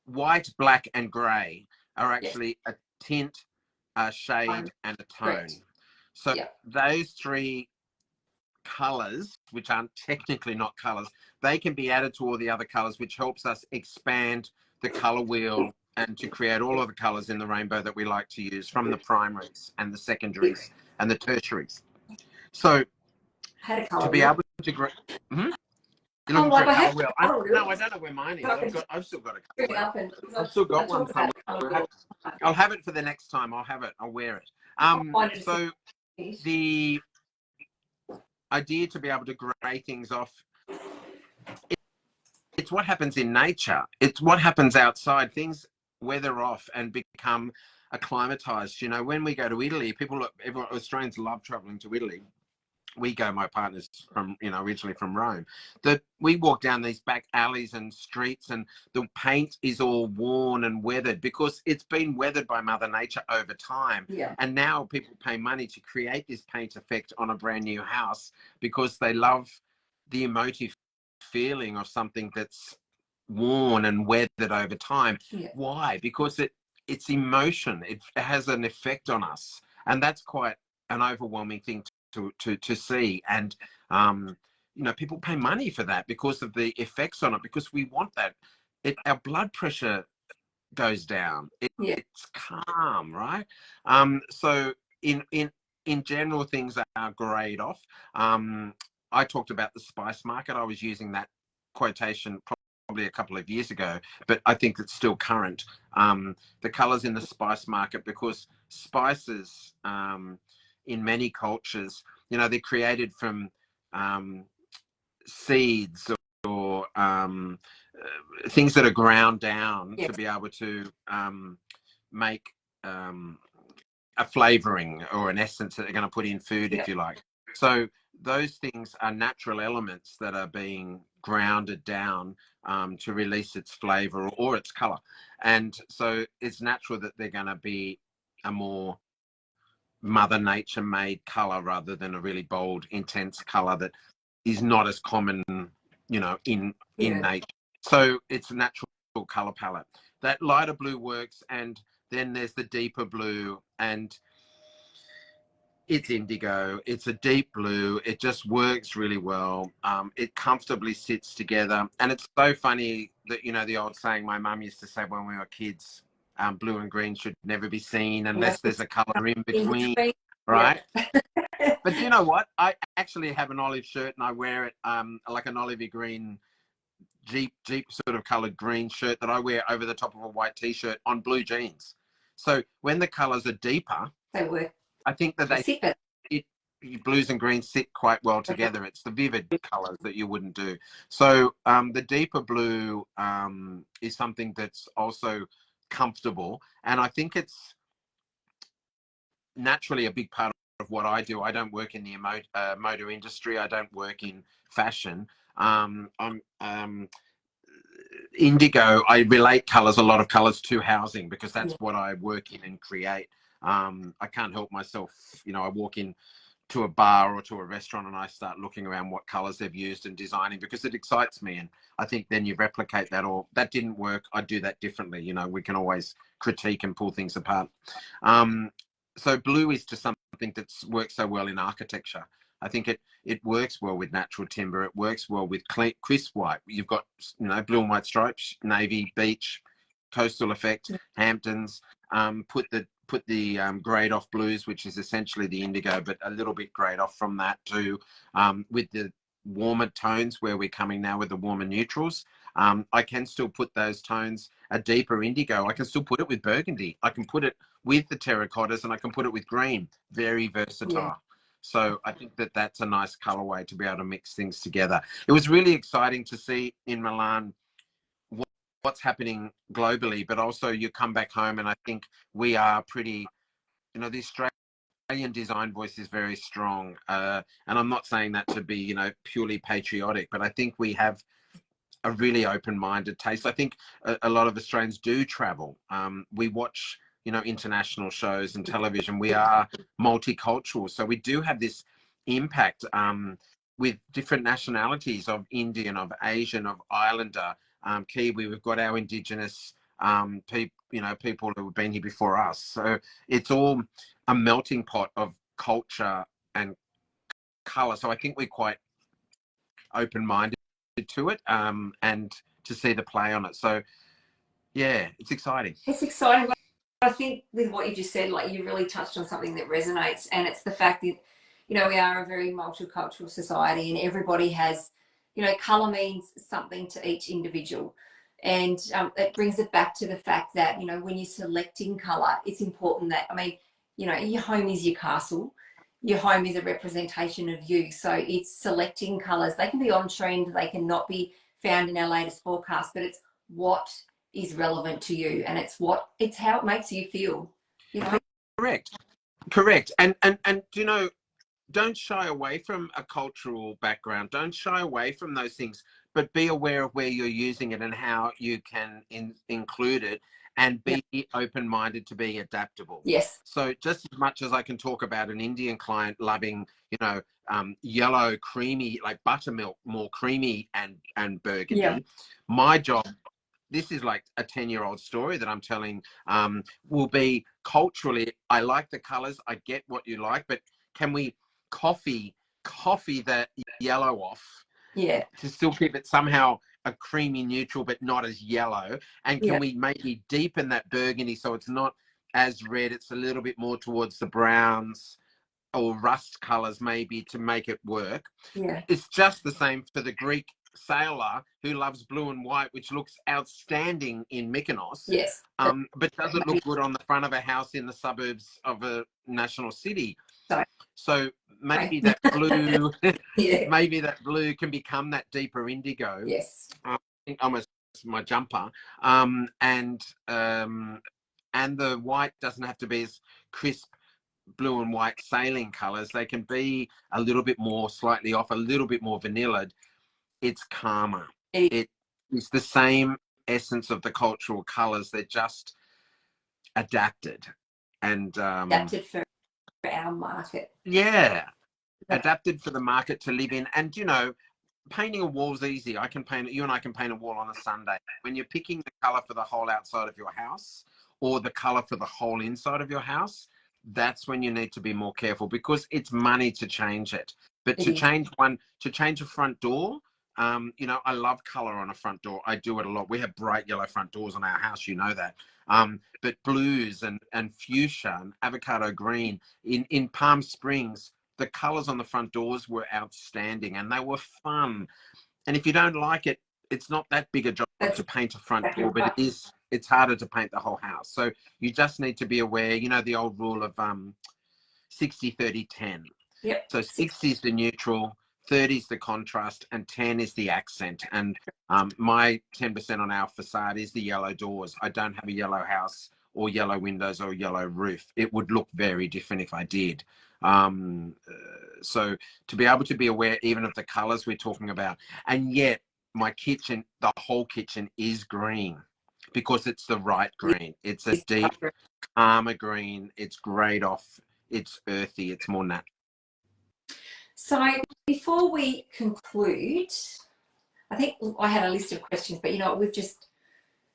White, black, and grey are actually a tint, a shade, and a tone. Correct. So those three colors, which aren't technically not colors, they can be added to all the other colors, which helps us expand the color wheel and to create all of the colors in the rainbow that we like to use, from the primaries and the secondaries and the tertiaries. So to be able to You're looking for a color wheel. No, I don't know where mine is. I've still got a color wheel. I've still got one somewhere. I'll have it for the next time. I'll have it. I'll wear it. So the idea to be able to gray things off, it's what happens in nature. It's what happens outside. Things weather off and become acclimatized. You know, when we go to Italy, everyone, Australians love traveling to Italy. We go, my partner's from, originally from Rome, that we walk down these back alleys and streets and the paint is all worn and weathered because it's been weathered by Mother Nature over time. And now people pay money to create this paint effect on a brand new house because they love the emotive feeling of something that's worn and weathered over time. Why? Because it's emotion. It has an effect on us. And that's quite an overwhelming thing to see. And people pay money for that because of the effects on it, because we want that. Our blood pressure goes down. It's calm, right? So in general, things are grayed off. I talked about the spice market. I was using that quotation probably a couple of years ago, but I think it's still current. The colors in the spice market, because spices in many cultures, they're created from seeds or things that are ground down to be able to make a flavoring or an essence that they're going to put in food, if you like. So those things are natural elements that are being grounded down to release its flavor or its color. And so it's natural that they're going to be a more Mother Nature made color rather than a really bold, intense color that is not as common, in nature. So it's a natural color palette. That lighter blue works, and then there's the deeper blue, and it's indigo. It's a deep blue. It just works really well. It comfortably sits together. And it's so funny that, the old saying my mum used to say when we were kids, blue and green should never be seen unless there's a color in between, right? But you know what? I actually have an olive shirt and I wear it like an olivey green, deep sort of colored green shirt that I wear over the top of a white t-shirt on blue jeans. So when the colors are deeper, they work. I think that blues and greens sit quite well together. It's the vivid colors that you wouldn't do. So the deeper blue is something that's also comfortable, and I think it's naturally a big part of what I do. I don't work in the motor industry. I don't work in fashion. I'm indigo. I relate colors, a lot of colors, to housing because that's what I work in and create. I can't help myself. I walk in to a bar or to a restaurant and I start looking around what colors they've used and designing because it excites me. And I think then you replicate that, or that didn't work, I'd do that differently. We can always critique and pull things apart. So blue is just something that's works so well in architecture. I think it works well with natural timber. It works well with crisp white. You've got, blue and white stripes, navy, beach, coastal effect, Hamptons. Put the grayed off blues, which is essentially the indigo, but a little bit grayed off from that too, with the warmer tones where we're coming now with the warmer neutrals. I can still put those tones, a deeper indigo. I can still put it with burgundy. I can put it with the terracottas, and I can put it with green. Very versatile. Yeah. So I think that that's a nice colorway to be able to mix things together. It was really exciting to see in Milan what's happening globally, but also you come back home, and I think we are pretty, you know, the Australian design voice is very strong. And I'm not saying that to be, you know, purely patriotic, but I think we have a really open-minded taste. I think a lot of Australians do travel. We watch, you know, international shows and television. We are multicultural, so we do have this impact with different nationalities of Indian, of Asian, of Islander, Kiwi. We've got our Indigenous people who have been here before us. So it's all a melting pot of culture and color. So I think we're quite open-minded to it, and to see the play on it. So yeah, it's exciting. It's exciting. I think with what you just said, like, you really touched on something that resonates, and it's the fact that, you know, we are a very multicultural society, and everybody has, you know, color means something to each individual. And it brings it back to the fact that, you know, when you're selecting color, it's important that, I mean, you know, your home is your castle. Your home is a representation of you. So it's selecting colors. They can be on trend, they can not be found in our latest forecast, but it's what is relevant to you, and it's how it makes you feel, you know. Correct. And you know, don't shy away from a cultural background. Don't shy away from those things, but be aware of where you're using it and how you can include it, and be open-minded to be adaptable. Yes. So just as much as I can talk about an Indian client loving, you know, yellow, creamy, like buttermilk, more creamy and burgundy, my job, this is like a 10-year-old story that I'm telling, will be culturally, I like the colors, I get what you like, but can we coffee that yellow off to still keep it somehow a creamy neutral but not as yellow? And can we maybe deepen that burgundy so it's not as red, it's a little bit more towards the browns or rust colors, maybe, to make it work? It's just the same for the Greek sailor who loves blue and white, which looks outstanding in Mykonos, but doesn't look good on the front of a house in the suburbs of a national city. So maybe that blue, maybe that blue can become that deeper indigo. I think almost my jumper, and the white doesn't have to be as crisp blue and white sailing colors. They can be a little bit more slightly off, a little bit more vanilla'd. It's calmer. It is the same essence of the cultural colors. They're just adapted and adapted for our market. Adapted for the market to live in. And you know, painting a wall's easy. You and I can paint a wall on a Sunday. When you're picking the color for the whole outside of your house or the color for the whole inside of your house, that's when you need to be more careful, because it's money to change it. But to change a front door, you know, I love color on a front door. I do it a lot. We have bright yellow front doors on our house, you know that. But blues and fuchsia and avocado green in Palm Springs, the colors on the front doors were outstanding and they were fun. And if you don't like it, it's not that big a job to paint a front door, but it's harder to paint the whole house. So you just need to be aware, you know, the old rule of 60, 30, 10. So 60 is the neutral, 30 is the contrast, and 10 is the accent. And my 10% on our facade is the yellow doors. I don't have a yellow house or yellow windows or yellow roof. It would look very different if I did. So to be able to be aware even of the colors we're talking about. And yet my kitchen, the whole kitchen is green, because it's the right green. It's a deep, calmer green. It's grayed off. It's earthy. It's more natural. So before we conclude, I think I had a list of questions, but you know,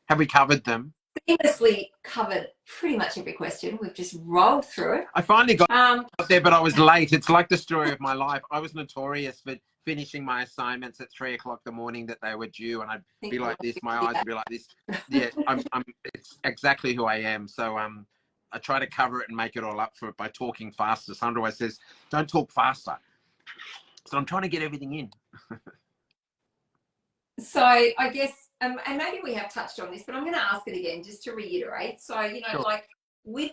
have we covered them? Seamlessly covered pretty much every question. We've just rolled through it. I finally got there, but I was late. It's like the story of my life. I was notorious for finishing my assignments at 3 o'clock in the morning that they were due, and I'd be like this. My eyes would be like this. Yeah, it's exactly who I am. So I try to cover it and make it all up for it by talking faster. Sandra always says, "Don't talk faster." So I'm trying to get everything in. So I guess, and maybe we have touched on this, but I'm going to ask it again just to reiterate. So, you know, Sure. like with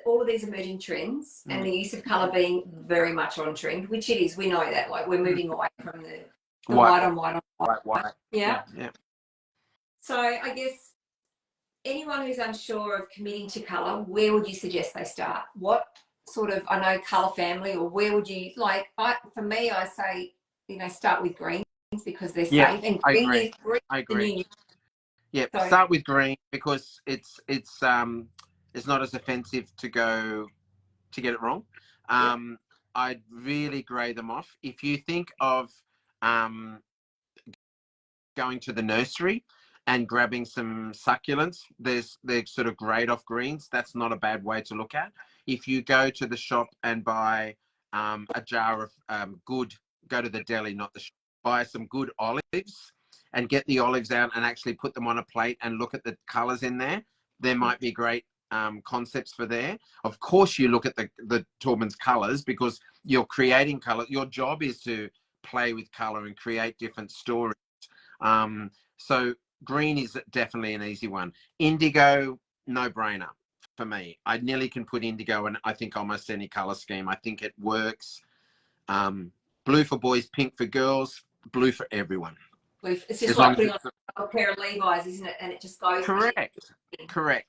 all of these emerging trends and the use of colour being very much on trend, which it is, we know that, like we're moving away from the white on white on white. White. Yeah. Yeah. So I guess anyone who's unsure of committing to colour, where would you suggest they start? What sort of, I know, colour family, or where would you, like, for me, I say, you know, start with greens because they're safe. And green I is the new. Yeah, So, start with green because it's not as offensive to get it wrong. I'd really grey them off. If you think of going to the nursery and grabbing some succulents, they're sort of grade off greens. That's not a bad way to look at. If you go to the shop and buy a jar of go to the deli, not the shop, buy some good olives and get the olives out and actually put them on a plate and look at the colours in there. There might be great concepts for there. Of course, you look at the Taubmans colours because you're creating colour. Your job is to play with colour and create different stories. So green is definitely an easy one. Indigo, no brainer for me. I nearly can put indigo in, I think, almost any color scheme. I think it works. Blue for boys, pink for girls, blue for everyone. it's just like putting on a pair of Levi's, isn't it? And it just goes. Correct.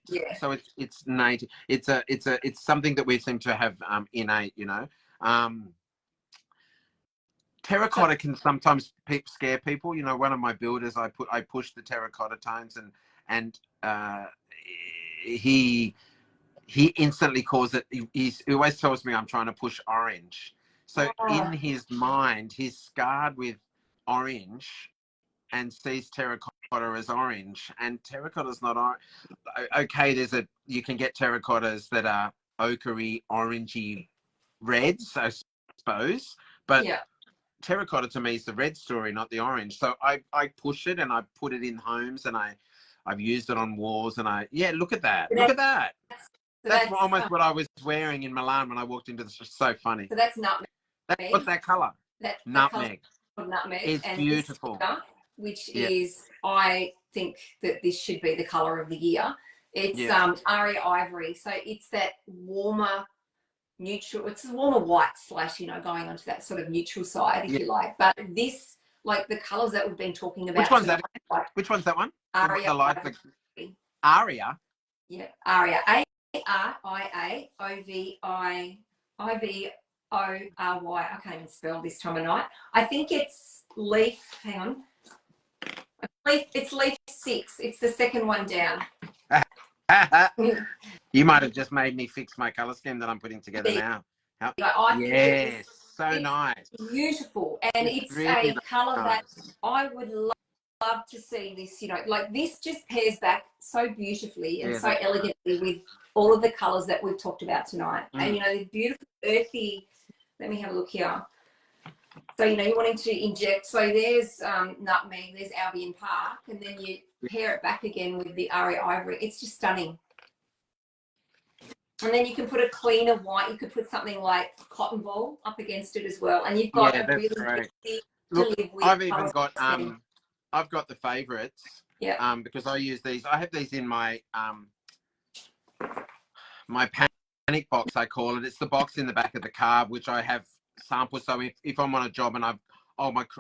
Yeah. So it's innate. It's something that we seem to have innate, you know. Terracotta can sometimes scare people. You know, one of my builders, I pushed the terracotta tones, and he instantly calls it. He always tells me I'm trying to push orange. So in his mind, he's scarred with orange and sees terracotta as orange, and terracotta's not orange. Okay, you can get terracottas that are ochre-y, orangey reds, I suppose, but terracotta to me is the red story, not the orange. So I push it and I put it in homes, and I've used it on walls, and look at that. Look at that. That's almost what I was wearing in Milan when I walked into this. It's so funny. So that's nutmeg. What's that colour? Nutmeg. Nutmeg. It's and beautiful. Which is, I think that this should be the colour of the year. It's Aria Ivory. So it's that warmer neutral, it's a warmer white / you know, going onto that sort of neutral side, if you like. But this, like the colours that we've been talking about. Which one's that? Which one's that one? Aria. Aria. Yeah, Aria. ARIA OVIORY. I can't even spell this time of night. I think it's leaf. Hang on. It's leaf 6. It's the second one down. You might have just made me fix my colour scheme that I'm putting together now. Yes, so nice. Beautiful. And it's really a colour that I would love to see this, you know, like this just pairs back so beautifully and so elegantly with all of the colours that we've talked about tonight. And, you know, the beautiful earthy, let me have a look here. So, you know, you're wanting to inject, so there's nutmeg, there's Albion Park, and then you pair it back again with the Aria Ivory. It's just stunning. And then you can put a cleaner white. You could put something like cotton ball up against it as well. And you've got a really easy to live with. I've even got I've got the favourites. Yeah. Because I use these. I have these in my my panic box, I call it. It's the box in the back of the car, which I have samples. So if I'm on a job and I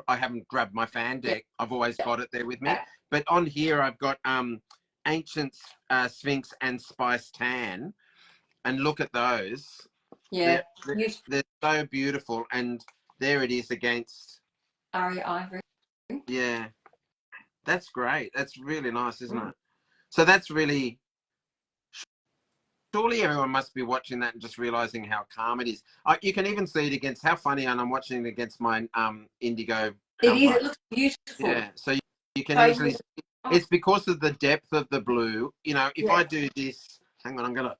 haven't grabbed my fan deck, I've always got it there with me. But on here I've got Ancient Sphinx and Spice Tan. And look at those. Yeah. They're so beautiful. And there it is against Aria Ivory. Yeah. That's great. That's really nice, isn't it? So that's really, surely everyone must be watching that and just realizing how calm it is. You can even see it against, how funny, and I'm watching it against my indigo. It is. It looks beautiful. Yeah. So you can easily see. It's because of the depth of the blue. You know, if I do this, hang on, I'm going to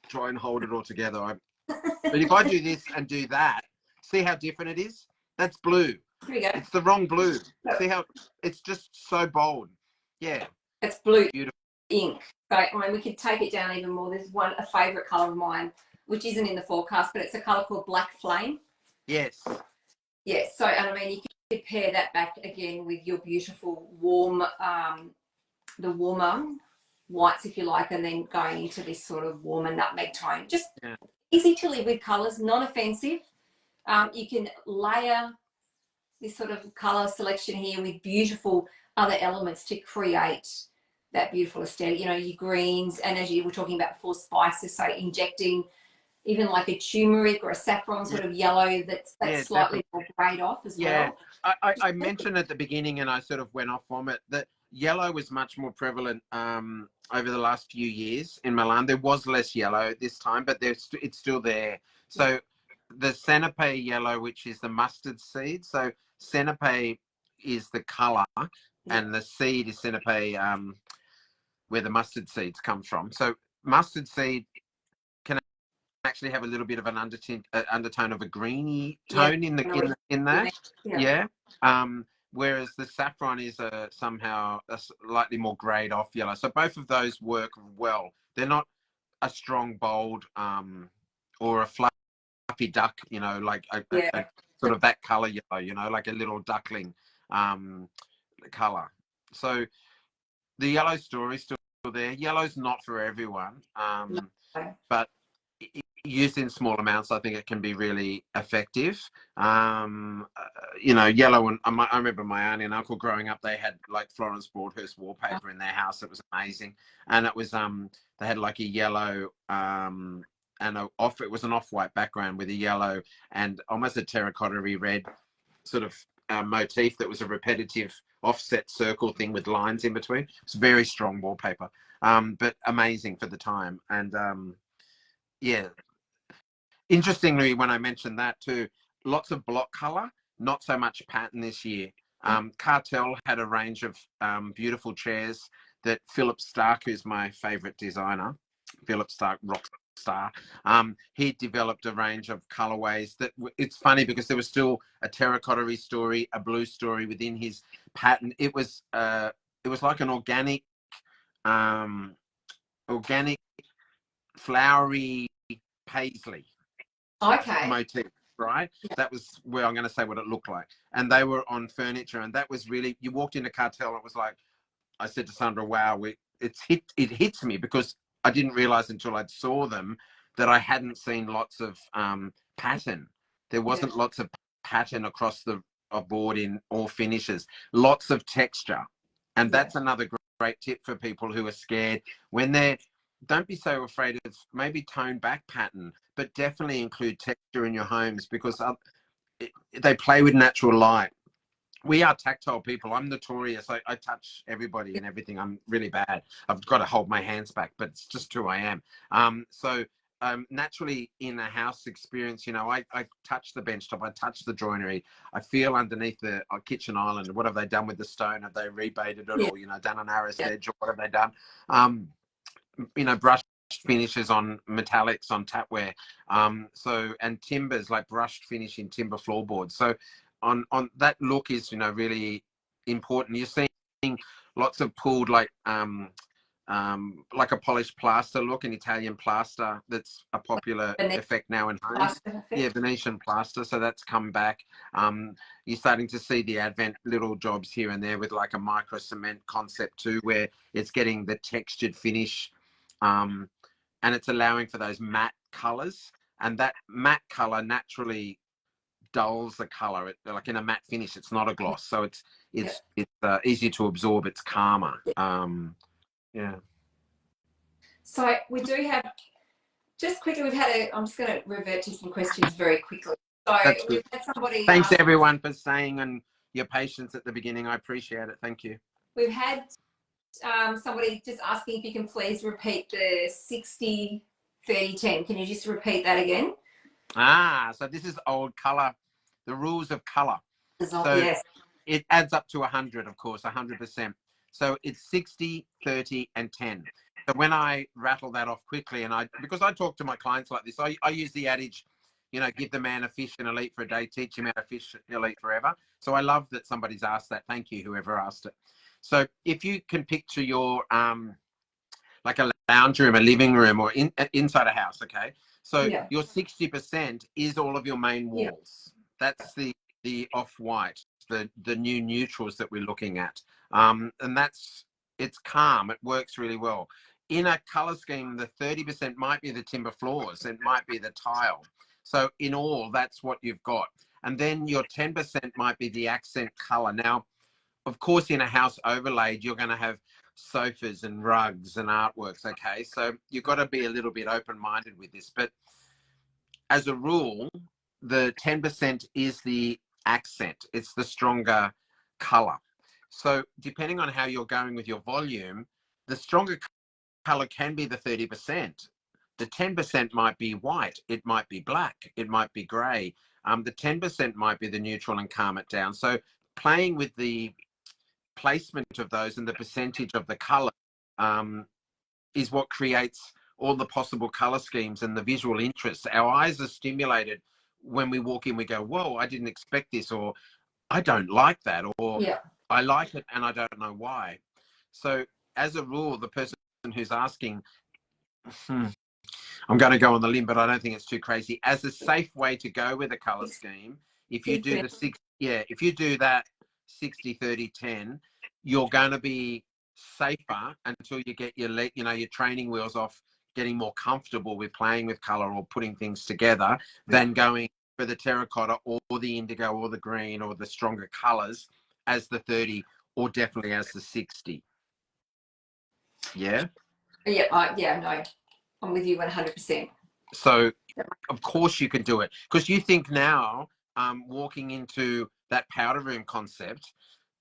try and hold it all together. But if I do this and do that, see how different it is? That's blue. Here we go. It's the wrong blue. See how it's just so bold. Yeah. It's blue. Beautiful. Ink. So, I mean, we could take it down even more. There's a favourite colour of mine, which isn't in the forecast, but it's a colour called Black Flame. Yes. Yes. So, and I mean, you could pair that back again with your beautiful warm, the warmer whites, if you like, and then going into this sort of warmer nutmeg tone. Just Yeah. easy to live with colours, non-offensive. You can layer this sort of colour selection here with beautiful other elements to create that beautiful aesthetic. You know, your greens, and as you were talking about before, spices. So injecting even like a turmeric or a saffron sort of yellow that's Yeah, slightly definitely. more grayed off as Yeah, well. I mentioned at the beginning, and I sort of went off from it, that yellow was much more prevalent over the last few years in Milan. There was less yellow this time, but it's still there. So the Senape yellow, which is the mustard seed. So Senape is the color, and the seed is Senape, where the mustard seeds come from. So mustard seed can actually have a little bit of an undertone of a greeny tone in that. Yeah. Whereas the saffron is somehow a slightly more grayed off yellow. So both of those work well. They're not a strong, bold, or a fluffy duck, you know, like a sort of that color yellow, you know, like a little duckling color. So the yellow story is still there. Yellow's not for everyone, but used in small amounts, I think it can be really effective. You know, yellow, and I remember my auntie and uncle growing up, they had like Florence Broadhurst wallpaper in their house. It was amazing. And it was, they had like a yellow, and it was an off-white background with a yellow and almost a terracotta-y red sort of motif that was a repetitive offset circle thing with lines in between. It's very strong wallpaper, but amazing for the time. And yeah, interestingly, when I mentioned that too, lots of block color, not so much pattern this year. Cartel had a range of beautiful chairs that Philip Stark, who's my favorite designer, Philip Stark, rock star, he developed a range of colorways that it's funny because there was still a terracotta story, a blue story within his pattern. It was like an organic flowery paisley motif, right? That was where I'm going to say what it looked like. And they were on furniture, and that was really, you walked into Cartel, it was like, I said to Sandra, wow, it hits me, because I didn't realize until I saw them that I hadn't seen lots of pattern. There wasn't lots of pattern across the board in all finishes, lots of texture. And that's another great tip for people who are scared when don't be so afraid of maybe tone back pattern, but definitely include texture in your homes, because they play with natural light. We are tactile people. I'm notorious. I touch everybody and everything. I'm really bad. I've got to hold my hands back, but it's just who I am. So naturally in a house experience, you know, I touch the benchtop, I touch the joinery, I feel underneath the kitchen island. What have they done with the stone? Have they rebaited it, or, you know, done an arrow's edge, or what have they done? You know, brushed finishes on metallics on tapware, and timbers, like brushed finish in timber floorboards. So on that look is, you know, really important. You're seeing lots of pulled, like a polished plaster look, an Italian plaster that's a popular effect now in homes. Yeah, Venetian plaster. So that's come back. You're starting to see the advent little jobs here and there with like a micro cement concept too, where it's getting the textured finish, and it's allowing for those matte colors. And that matte color naturally dulls the color. Like in a matte finish, it's not a gloss, so it's easier to absorb. It's calmer. Yeah. So we do have, just quickly, I'm just going to revert to some questions very quickly. So we've had somebody. Thanks everyone for staying and your patience at the beginning. I appreciate it. Thank you. We've had somebody just asking if you can please repeat the 60, 30, 10. Can you just repeat that again? So this is old color, the rules of color. So yes, it adds up to 100, of course, 100%. So it's 60, 30, and 10. So when I rattle that off quickly, and because I talk to my clients like this, I use the adage, you know, give the man a fish and he'll eat for a day, teach him how to fish, he'll eat forever. So I love that somebody's asked that. Thank you, whoever asked it. So if you can picture your like a lounge room, a living room, or inside a house, okay? So your 60% is all of your main walls. That's the the off-white, the new neutrals that we're looking at. And it's calm. It works really well. In a color scheme, the 30% might be the timber floors. It might be the tile. So in all, that's what you've got. And then your 10% might be the accent color. Now, of course, in a house overlaid, you're going to have sofas and rugs and artworks. Okay. So you've got to be a little bit open-minded with this. But as a rule, the 10% is the accent. It's the stronger color. So depending on how you're going with your volume, the stronger color can be the 30%. The 10% might be white. It might be black. It might be gray. The 10% might be the neutral and calm it down. So playing with the placement of those and the percentage of the color is what creates all the possible color schemes and the visual interests. Our eyes are stimulated when we walk in. We go, whoa, I didn't expect this, or I don't like that, or I like it and I don't know why. So as a rule, the person who's asking, I'm going to go on the limb, but I don't think it's too crazy. As a safe way to go with a color scheme, if you do if you do that 60, 30, 10, you're going to be safer until you get your training wheels off, getting more comfortable with playing with color or putting things together, than going for the terracotta or the indigo or the green or the stronger colors as the 30, or definitely as the 60. Yeah. No, I'm with you 100%. So of course you can do it, because you think now, walking into that powder room concept,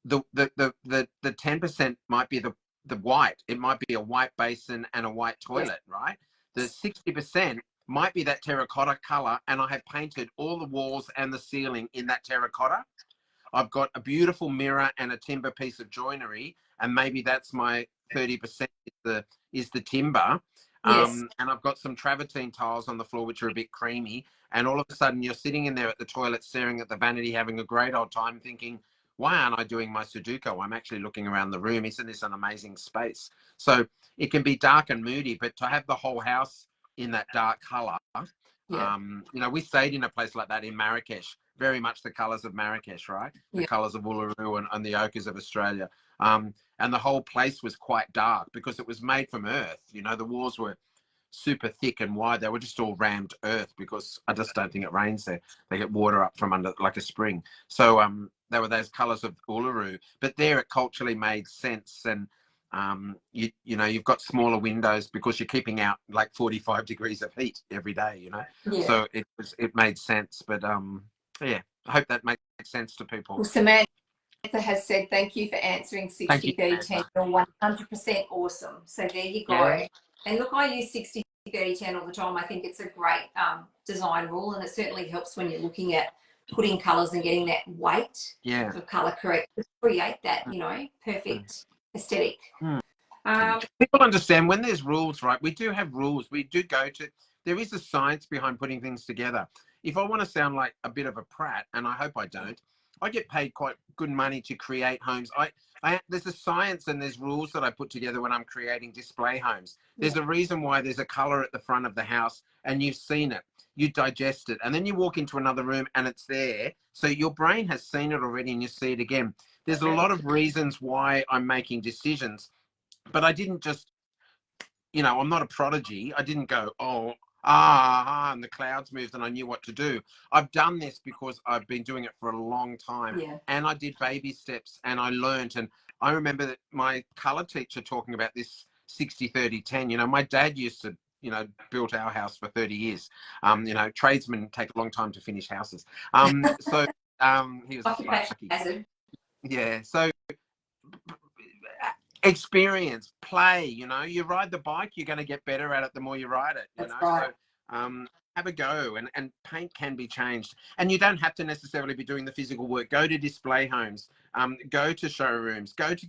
the 10% might be the white. It might be a white basin and a white toilet, right? The 60% might be that terracotta color, and I have painted all the walls and the ceiling in that terracotta. I've got a beautiful mirror and a timber piece of joinery, and maybe that's my 30% is the timber. And I've got some travertine tiles on the floor, which are a bit creamy. And all of a sudden you're sitting in there at the toilet, staring at the vanity, having a great old time, thinking, why aren't I doing my Sudoku? I'm actually looking around the room. Isn't this an amazing space? So it can be dark and moody, but to have the whole house in that dark color, we stayed in a place like that in Marrakesh, very much the colors of Marrakesh, right? The colors of Uluru and the ochres of Australia. And the whole place was quite dark because it was made from earth. The walls were super thick and wide. They were just all rammed earth, because I just don't think it rains there. They get water up from under, like a spring. So they were those colors of Uluru. But there it culturally made sense. And you've got smaller windows because you're keeping out like 45 degrees of heat every day, So it made sense. But I hope that makes sense to people. Well, Samantha has said, thank you for answering 60, 30, 10. You're 100% awesome. So there you go. Yeah. And look, I use 60, 30, 10 all the time. I think it's a great design rule, and it certainly helps when you're looking at putting colours and getting that weight of colour correct to create that, perfect aesthetic. People understand when there's rules, right? We do have rules. We do there is a science behind putting things together. If I want to sound like a bit of a prat, and I hope I don't, I get paid quite good money to create homes. There's a science and there's rules that I put together when I'm creating display homes. There's a reason why there's a color at the front of the house, and you've seen it, you digest it, and then you walk into another room and it's there. So your brain has seen it already and you see it again. There's a lot of reasons why I'm making decisions, but I didn't just, I'm not a prodigy. I didn't go, and the clouds moved and I knew what to do. I've done this because I've been doing it for a long time, and I did baby steps and I learned. And I remember that my color teacher talking about this 60, 30, 10. My dad used to, built our house for 30 years. Tradesmen take a long time to finish houses. So he was lucky. Yeah. So experience, play, you ride the bike, you're going to get better at it the more you ride it, Right. So have a go, and paint can be changed, and you don't have to necessarily be doing the physical work. Go to display homes, go to showrooms, go to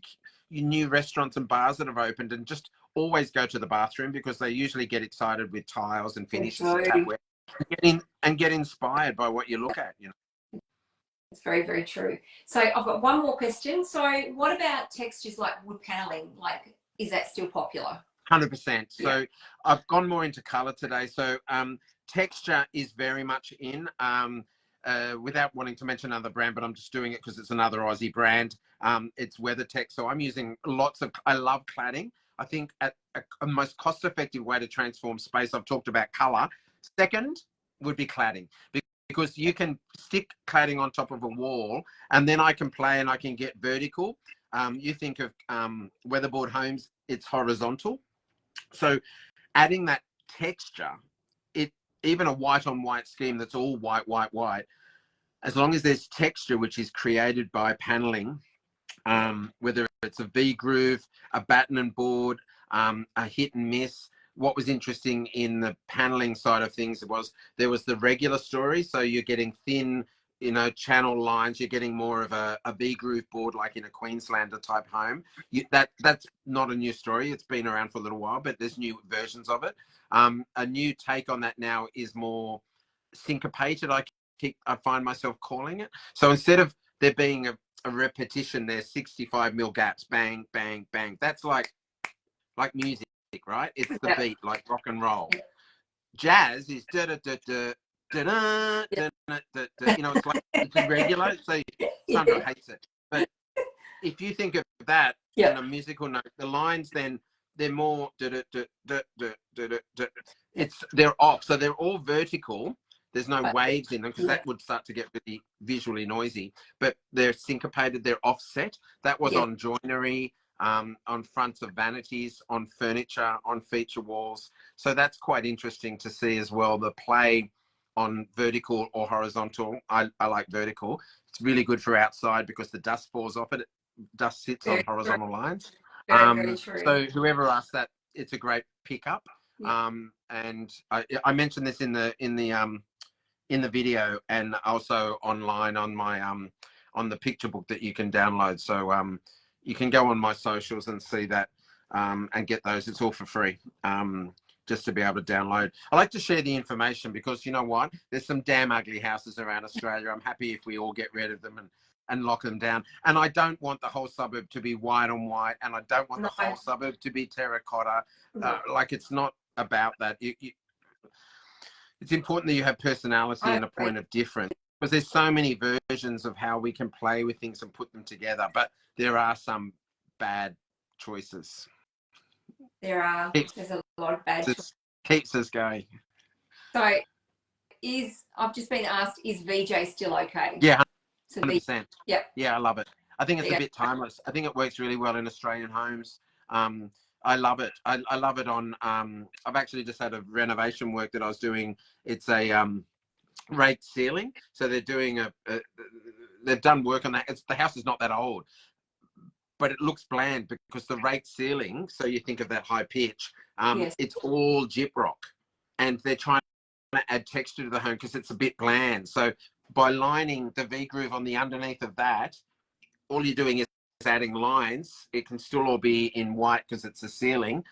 new restaurants and bars that have opened, and just always go to the bathroom, because they usually get excited with tiles and finishes and tapware, and get inspired by what you look at. It's very, very true. So I've got one more question. So what about textures like wood paneling? Like, is that still popular? 100%. So I've gone more into color today. So texture is very much in. without wanting to mention another brand, but I'm just doing it because it's another Aussie brand. It's WeatherTech. So I'm using I love cladding. I think a most cost-effective way to transform space, I've talked about color. Second would be cladding, because you can stick cladding on top of a wall, and then I can play and I can get vertical. You think of weatherboard homes, it's horizontal. So adding that texture, even a white on white scheme that's all white, white, white, as long as there's texture which is created by paneling, whether it's a V groove, a batten and board, a hit and miss. What was interesting in the paneling side of things was there was the regular story. So you're getting thin, channel lines. You're getting more of a V groove board, like in a Queenslander type home. That's not a new story. It's been around for a little while, but there's new versions of it. A new take on that now is more syncopated. I find myself calling it. So instead of there being a repetition, there's 65 mil gaps, bang, bang, bang. That's like music, right? It's the beat, like rock and roll. Jazz is da da da da da da da da da. It's like it's irregular. So Sandra hates it. But if you think of that in a musical note, the lines then they're more da da da da da da da. They're off, so they're all vertical. There's no waves in them, because that would start to get really visually noisy. But they're syncopated, they're offset. That was on joinery, on fronts of vanities, on furniture, on feature walls. So that's quite interesting to see as well, the play on vertical or horizontal. I like vertical. It's really good for outside because the dust falls off it. Dust sits on horizontal lines. Very true. So whoever asked that, it's a great pickup. And I mentioned this in the video, and also online on my on the picture book that you can download. So you can go on my socials and see that and get those. It's all for free, just to be able to download. I like to share the information because, you know what, there's some damn ugly houses around Australia. I'm happy if we all get rid of them and lock them down. And I don't want the whole suburb to be white on white, and I don't want the whole suburb to be terracotta. Like, it's not about that. It's important that you have personality and a point of difference, because there's so many versions of how we can play with things and put them together, but there are some bad choices. There's a lot of bad choices. Keeps us going. So I've just been asked, is VJ still okay? Yeah, 100%. Yeah, I love it. I think it's a bit timeless. I think it works really well in Australian homes. I love it. I love it on, I've actually just had a renovation work that I was doing. It's a raked ceiling. So they're doing they've done work on that. The house is not that old, but it looks bland because the raked ceiling, so you think of that high pitch, it's all gyprock, and they're trying to add texture to the home because it's a bit bland. So by lining the V groove on the underneath of that, all you're doing is adding lines. It can still all be in white because it's a ceiling.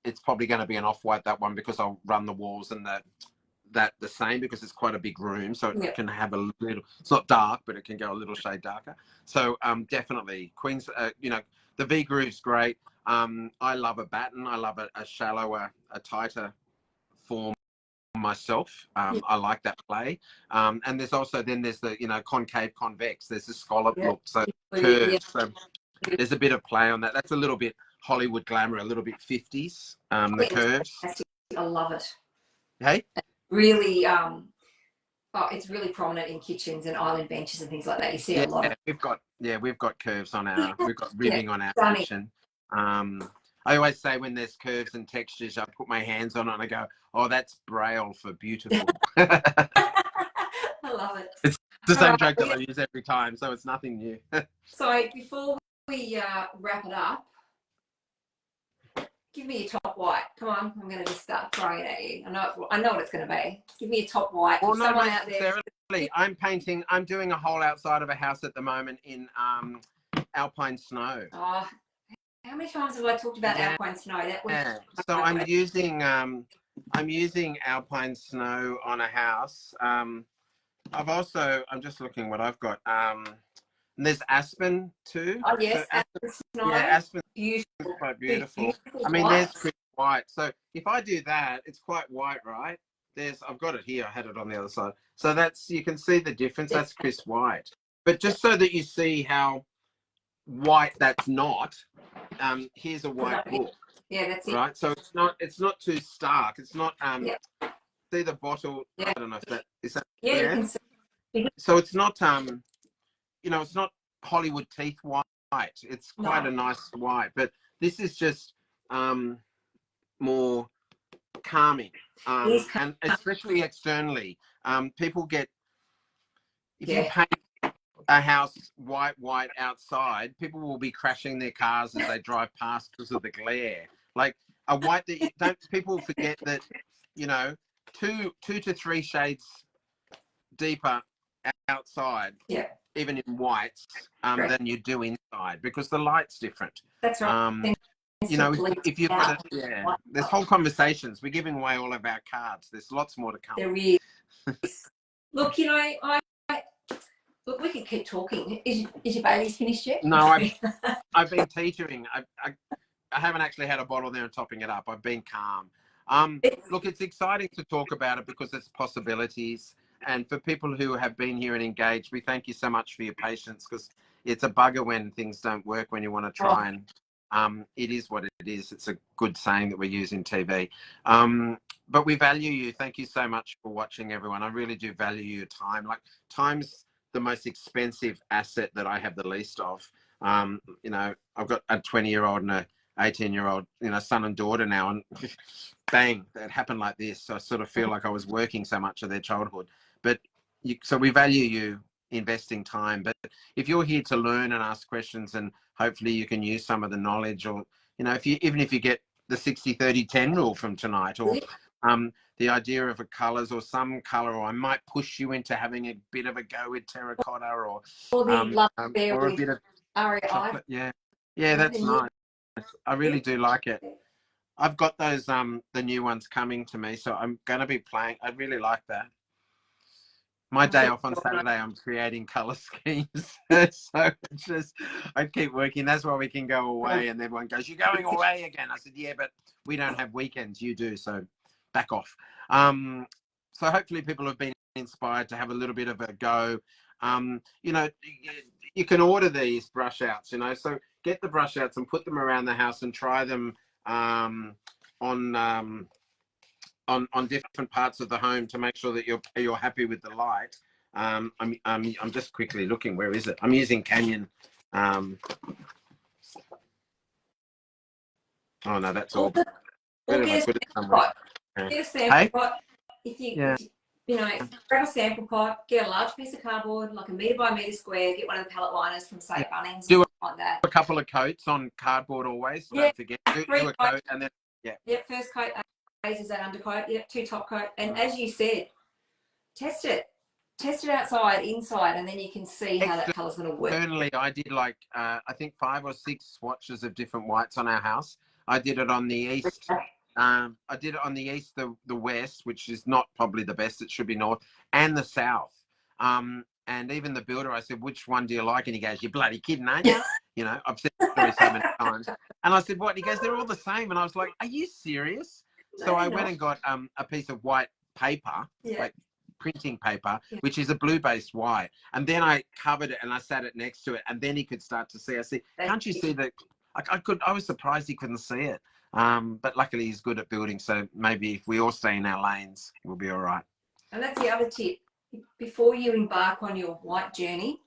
It's probably going to be an off-white, that one, because I'll run the walls and the same, because it's quite a big room, so it can have a little, it's not dark, but it can go a little shade darker. So definitely Queens, the V groove's great. I love a batten. I love a shallower, a tighter form myself. I like that play. And there's also there's the concave convex. There's the scallop look, so curves. So there's a bit of play on that. That's a little bit Hollywood glamour, a little bit 50s. The curves. Fantastic. I love it. Hey. Really, it's really prominent in kitchens and island benches and things like that. You see a lot of. We've got curves on we've got ribbing on our kitchen. I always say when there's curves and textures, I put my hands on it and I go, oh, that's Braille for beautiful. I love it. It's the same joke that I use every time, so it's nothing new. So before we wrap it up, give me your top white. Come on, I'm going to just start throwing it at you. I know what it's going to be. Give me a top white. Well, no, someone out there. I'm doing a hole outside of a house at the moment in alpine snow. Oh, how many times have I talked about alpine snow? That was So I'm using alpine snow on a house. I'm just looking what I've got. And there's aspen too. Oh yes, so aspen snow. Yeah, aspen. Beautiful. Quite beautiful. Beautiful I mean, white. there's pretty white. So if I do that, it's quite white, right? I've got it here. I had it on the other side. So that's, you can see the difference. That's Chris White. But just so that you see how white that's not, here's a white book. Yeah, that's it. Right. So it's not too stark. It's not, Yeah. see the bottle. Yeah. I don't know if that is that. Yeah, Yeah. you can see. So it's not, you know, it's not Hollywood teeth white. It's quite a nice white, but this is just more calming, and especially externally. People get, if you paint a house white outside, people will be crashing their cars as they drive past because of the glare. Like a white that you don't, people forget that, you know, two to three shades deeper outside, even in whites, than you do inside, because the light's different. That's right. You know, if you've got it, there's whole conversations. We're giving away all of our cards. There's lots more to come. There is. Look, you know, look, we could keep talking. Is your Bailey's finished yet? No, I've been teetering. I haven't actually had a bottle there and topping it up. I've been calm. Look, it's exciting to talk about it because it's possibilities. And for people who have been here and engaged, we thank you so much for your patience, because it's a bugger when things don't work when you want to try. And it is what it is. It's a good saying that we use in TV. But we value you. Thank you so much for watching, everyone. I really do value your time. Like, time's the most expensive asset that I have the least of. You know, I've got a 20-year-old and a 18-year-old, you know, son and daughter now, and bang, that happened like this. So I sort of feel like I was working so much of their childhood. But so we value you investing time. But if you're here to learn and ask questions, and hopefully you can use some of the knowledge, or, you know, even if you get the 60-30-10 rule from tonight, or the idea of a colours or some colour, or I might push you into having a bit of a go with terracotta, or a bit of chocolate. Yeah, that's nice. I really do like it. I've got those the new ones coming to me, so I'm going to be playing. I really like that. My day off on Saturday, I'm creating colour schemes. So just, I keep working. That's why we can go away. And everyone goes, "You're going away again?" I said, "Yeah, but we don't have weekends. You do, so back off." So hopefully people have been inspired to have a little bit of a go. You know, you can order these brush outs, you know, so get the brush outs and put them around the house and try them on different parts of the home to make sure that you're happy with the light. I'm just quickly looking. Where is it? I'm using Canyon. Oh no, that's all. We'll get a sample pot. If you know, grab a sample pot, get a large piece of cardboard, like a metre by metre square, get one of the palette liners from, say, Bunnings, do like that. A couple of coats on cardboard always. Don't forget. Do a coat, and then first coat is that undercoat. Two top coat, and as you said, test it outside, inside, and then you can see how that colour's going to work. Internally, I did like I think 5 or 6 swatches of different whites on our house. I did it on the east. I did it on the east, the west, which is not probably the best. It should be north, and the south. And even the builder, I said, "Which one do you like?" And he goes, "You're bloody kidding, aren't you?" You know, I've said the story so many times. And I said, "What?" And he goes, "They're all the same." And I was like, "Are you serious?" So I went and got a piece of white paper, like printing paper, which is a blue-based white. And then I covered it and I sat it next to it. And then he could start to see. I said, "Can't you see that?" I was surprised he couldn't see it. But luckily he's good at building. So maybe if we all stay in our lanes, we'll be all right. And that's the other tip. Before you embark on your white journey,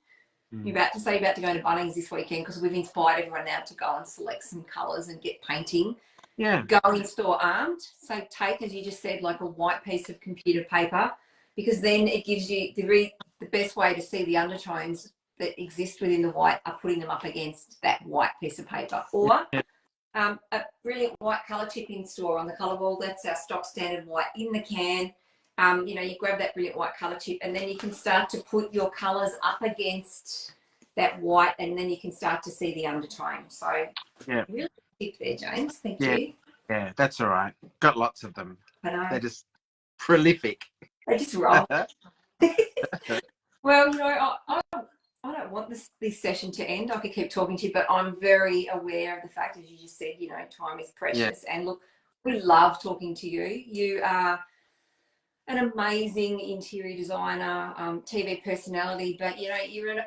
you're about to go to Bunnings this weekend, because we've inspired everyone now to go and select some colours and get painting. Yeah. Go in store armed. So take, as you just said, like a white piece of computer paper, because then it gives you the best way to see the undertones that exist within the white are putting them up against that white piece of paper. Or a brilliant white colour chip in store on the colour wall. That's our stock standard white in the can. You know, you grab that brilliant white colour chip, and then you can start to put your colours up against that white, and then you can start to see the undertone. So really good tip there, James. Thank you. Yeah, that's all right. Got lots of them. I know. They're just prolific. They just roll. Well, you know, I don't want this session to end. I could keep talking to you, but I'm very aware of the fact, as you just said, you know, time is precious. And look, we love talking to you. You are an amazing interior designer, TV personality, but you know,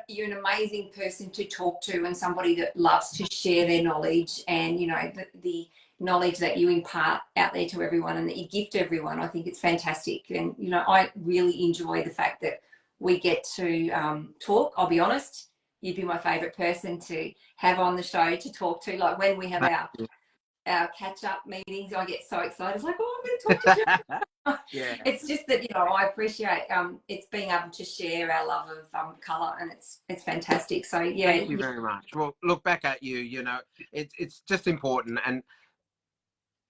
you're an amazing person to talk to, and somebody that loves to share their knowledge, and you know, the knowledge that you impart out there to everyone and that you gift everyone. I think it's fantastic. And you know, I really enjoy the fact that we get to talk. I'll be honest, you'd be my favorite person to have on the show to talk to. Like when we have our catch-up meetings, I get so excited. It's like, oh, I'm going to talk to you. Yeah. It's just that, you know, I appreciate it's being able to share our love of colour, and it's fantastic. So yeah, Thank you very much. Well, look back at you. You know, it's just important, and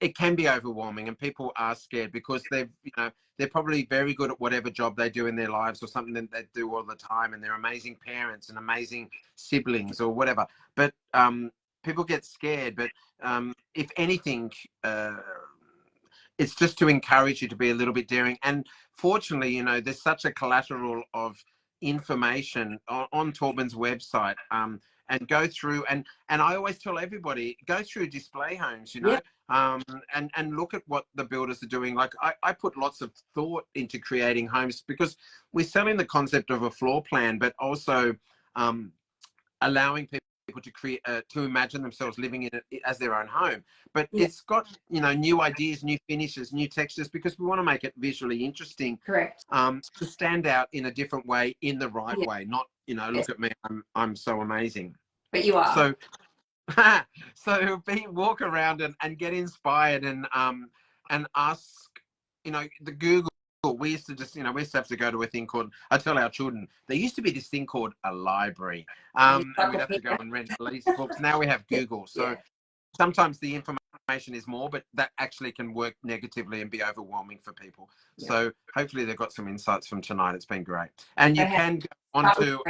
it can be overwhelming, and people are scared because they're probably very good at whatever job they do in their lives, or something that they do all the time, and they're amazing parents and amazing siblings or whatever. But people get scared. But if anything, it's just to encourage you to be a little bit daring. And fortunately, you know, there's such a collateral of information on Taubmans' website, and go through, and I always tell everybody, go through display homes, you know, and look at what the builders are doing. Like I put lots of thought into creating homes, because we're selling the concept of a floor plan, but also allowing people to create, to imagine themselves living in it as their own home. But it's got, you know, new ideas, new finishes, new textures, because we want to make it visually interesting. correct. To stand out in a different way, in the right way, not, you know, look at me, I'm so amazing. But you are. So so walk around and get inspired, and ask, you know, the Google. We used to just, you know, we used to have to go to a thing called, I tell our children, there used to be this thing called a library, and we'd have to go and rent lease books. Now we have Google. So sometimes the information is more, but that actually can work negatively and be overwhelming for people. So hopefully they've got some insights from tonight. It's been great. And you can go on to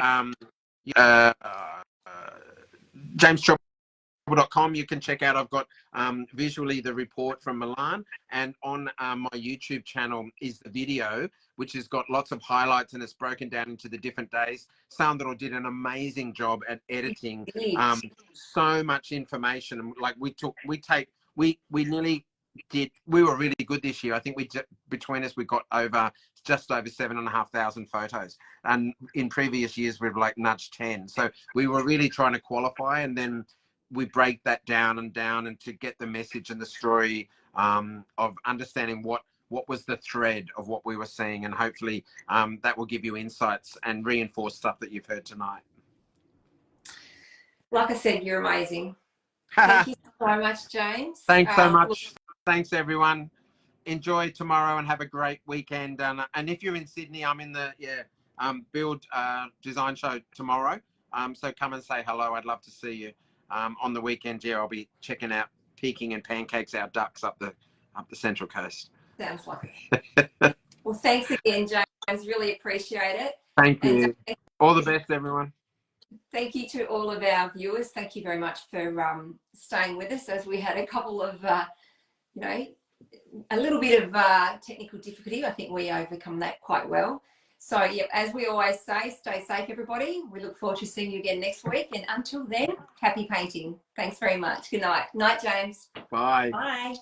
jameschopp.com. You can check out, I've got visually the report from Milan, and on my YouTube channel is the video, which has got lots of highlights, and it's broken down into the different days. Sandro did an amazing job at editing so much information. Like we nearly did, we were really good this year. I think between us, we got just over 7,500 photos, and in previous years we've like nudged 10. So we were really trying to qualify, and then we break that down and to get the message and the story of understanding what was the thread of what we were seeing, and hopefully that will give you insights and reinforce stuff that you've heard tonight. Like I said, you're amazing. Thank you so much, James. Thanks so much. Thanks, everyone. Enjoy tomorrow and have a great weekend. And if you're in Sydney, I'm in the Build Design Show tomorrow. So come and say hello. I'd love to see you. On the weekend, I'll be checking out, peeking and pancakes our ducks up the Central Coast. Sounds like it. Well, thanks again, James. Really appreciate it. Thank you. All the best, everyone. Thank you to all of our viewers. Thank you very much for staying with us as we had a couple of, you know, a little bit of technical difficulty. I think we overcome that quite well. So, yeah, as we always say, stay safe, everybody. We look forward to seeing you again next week. And until then, happy painting. Thanks very much. Good night. Night, James. Bye. Bye.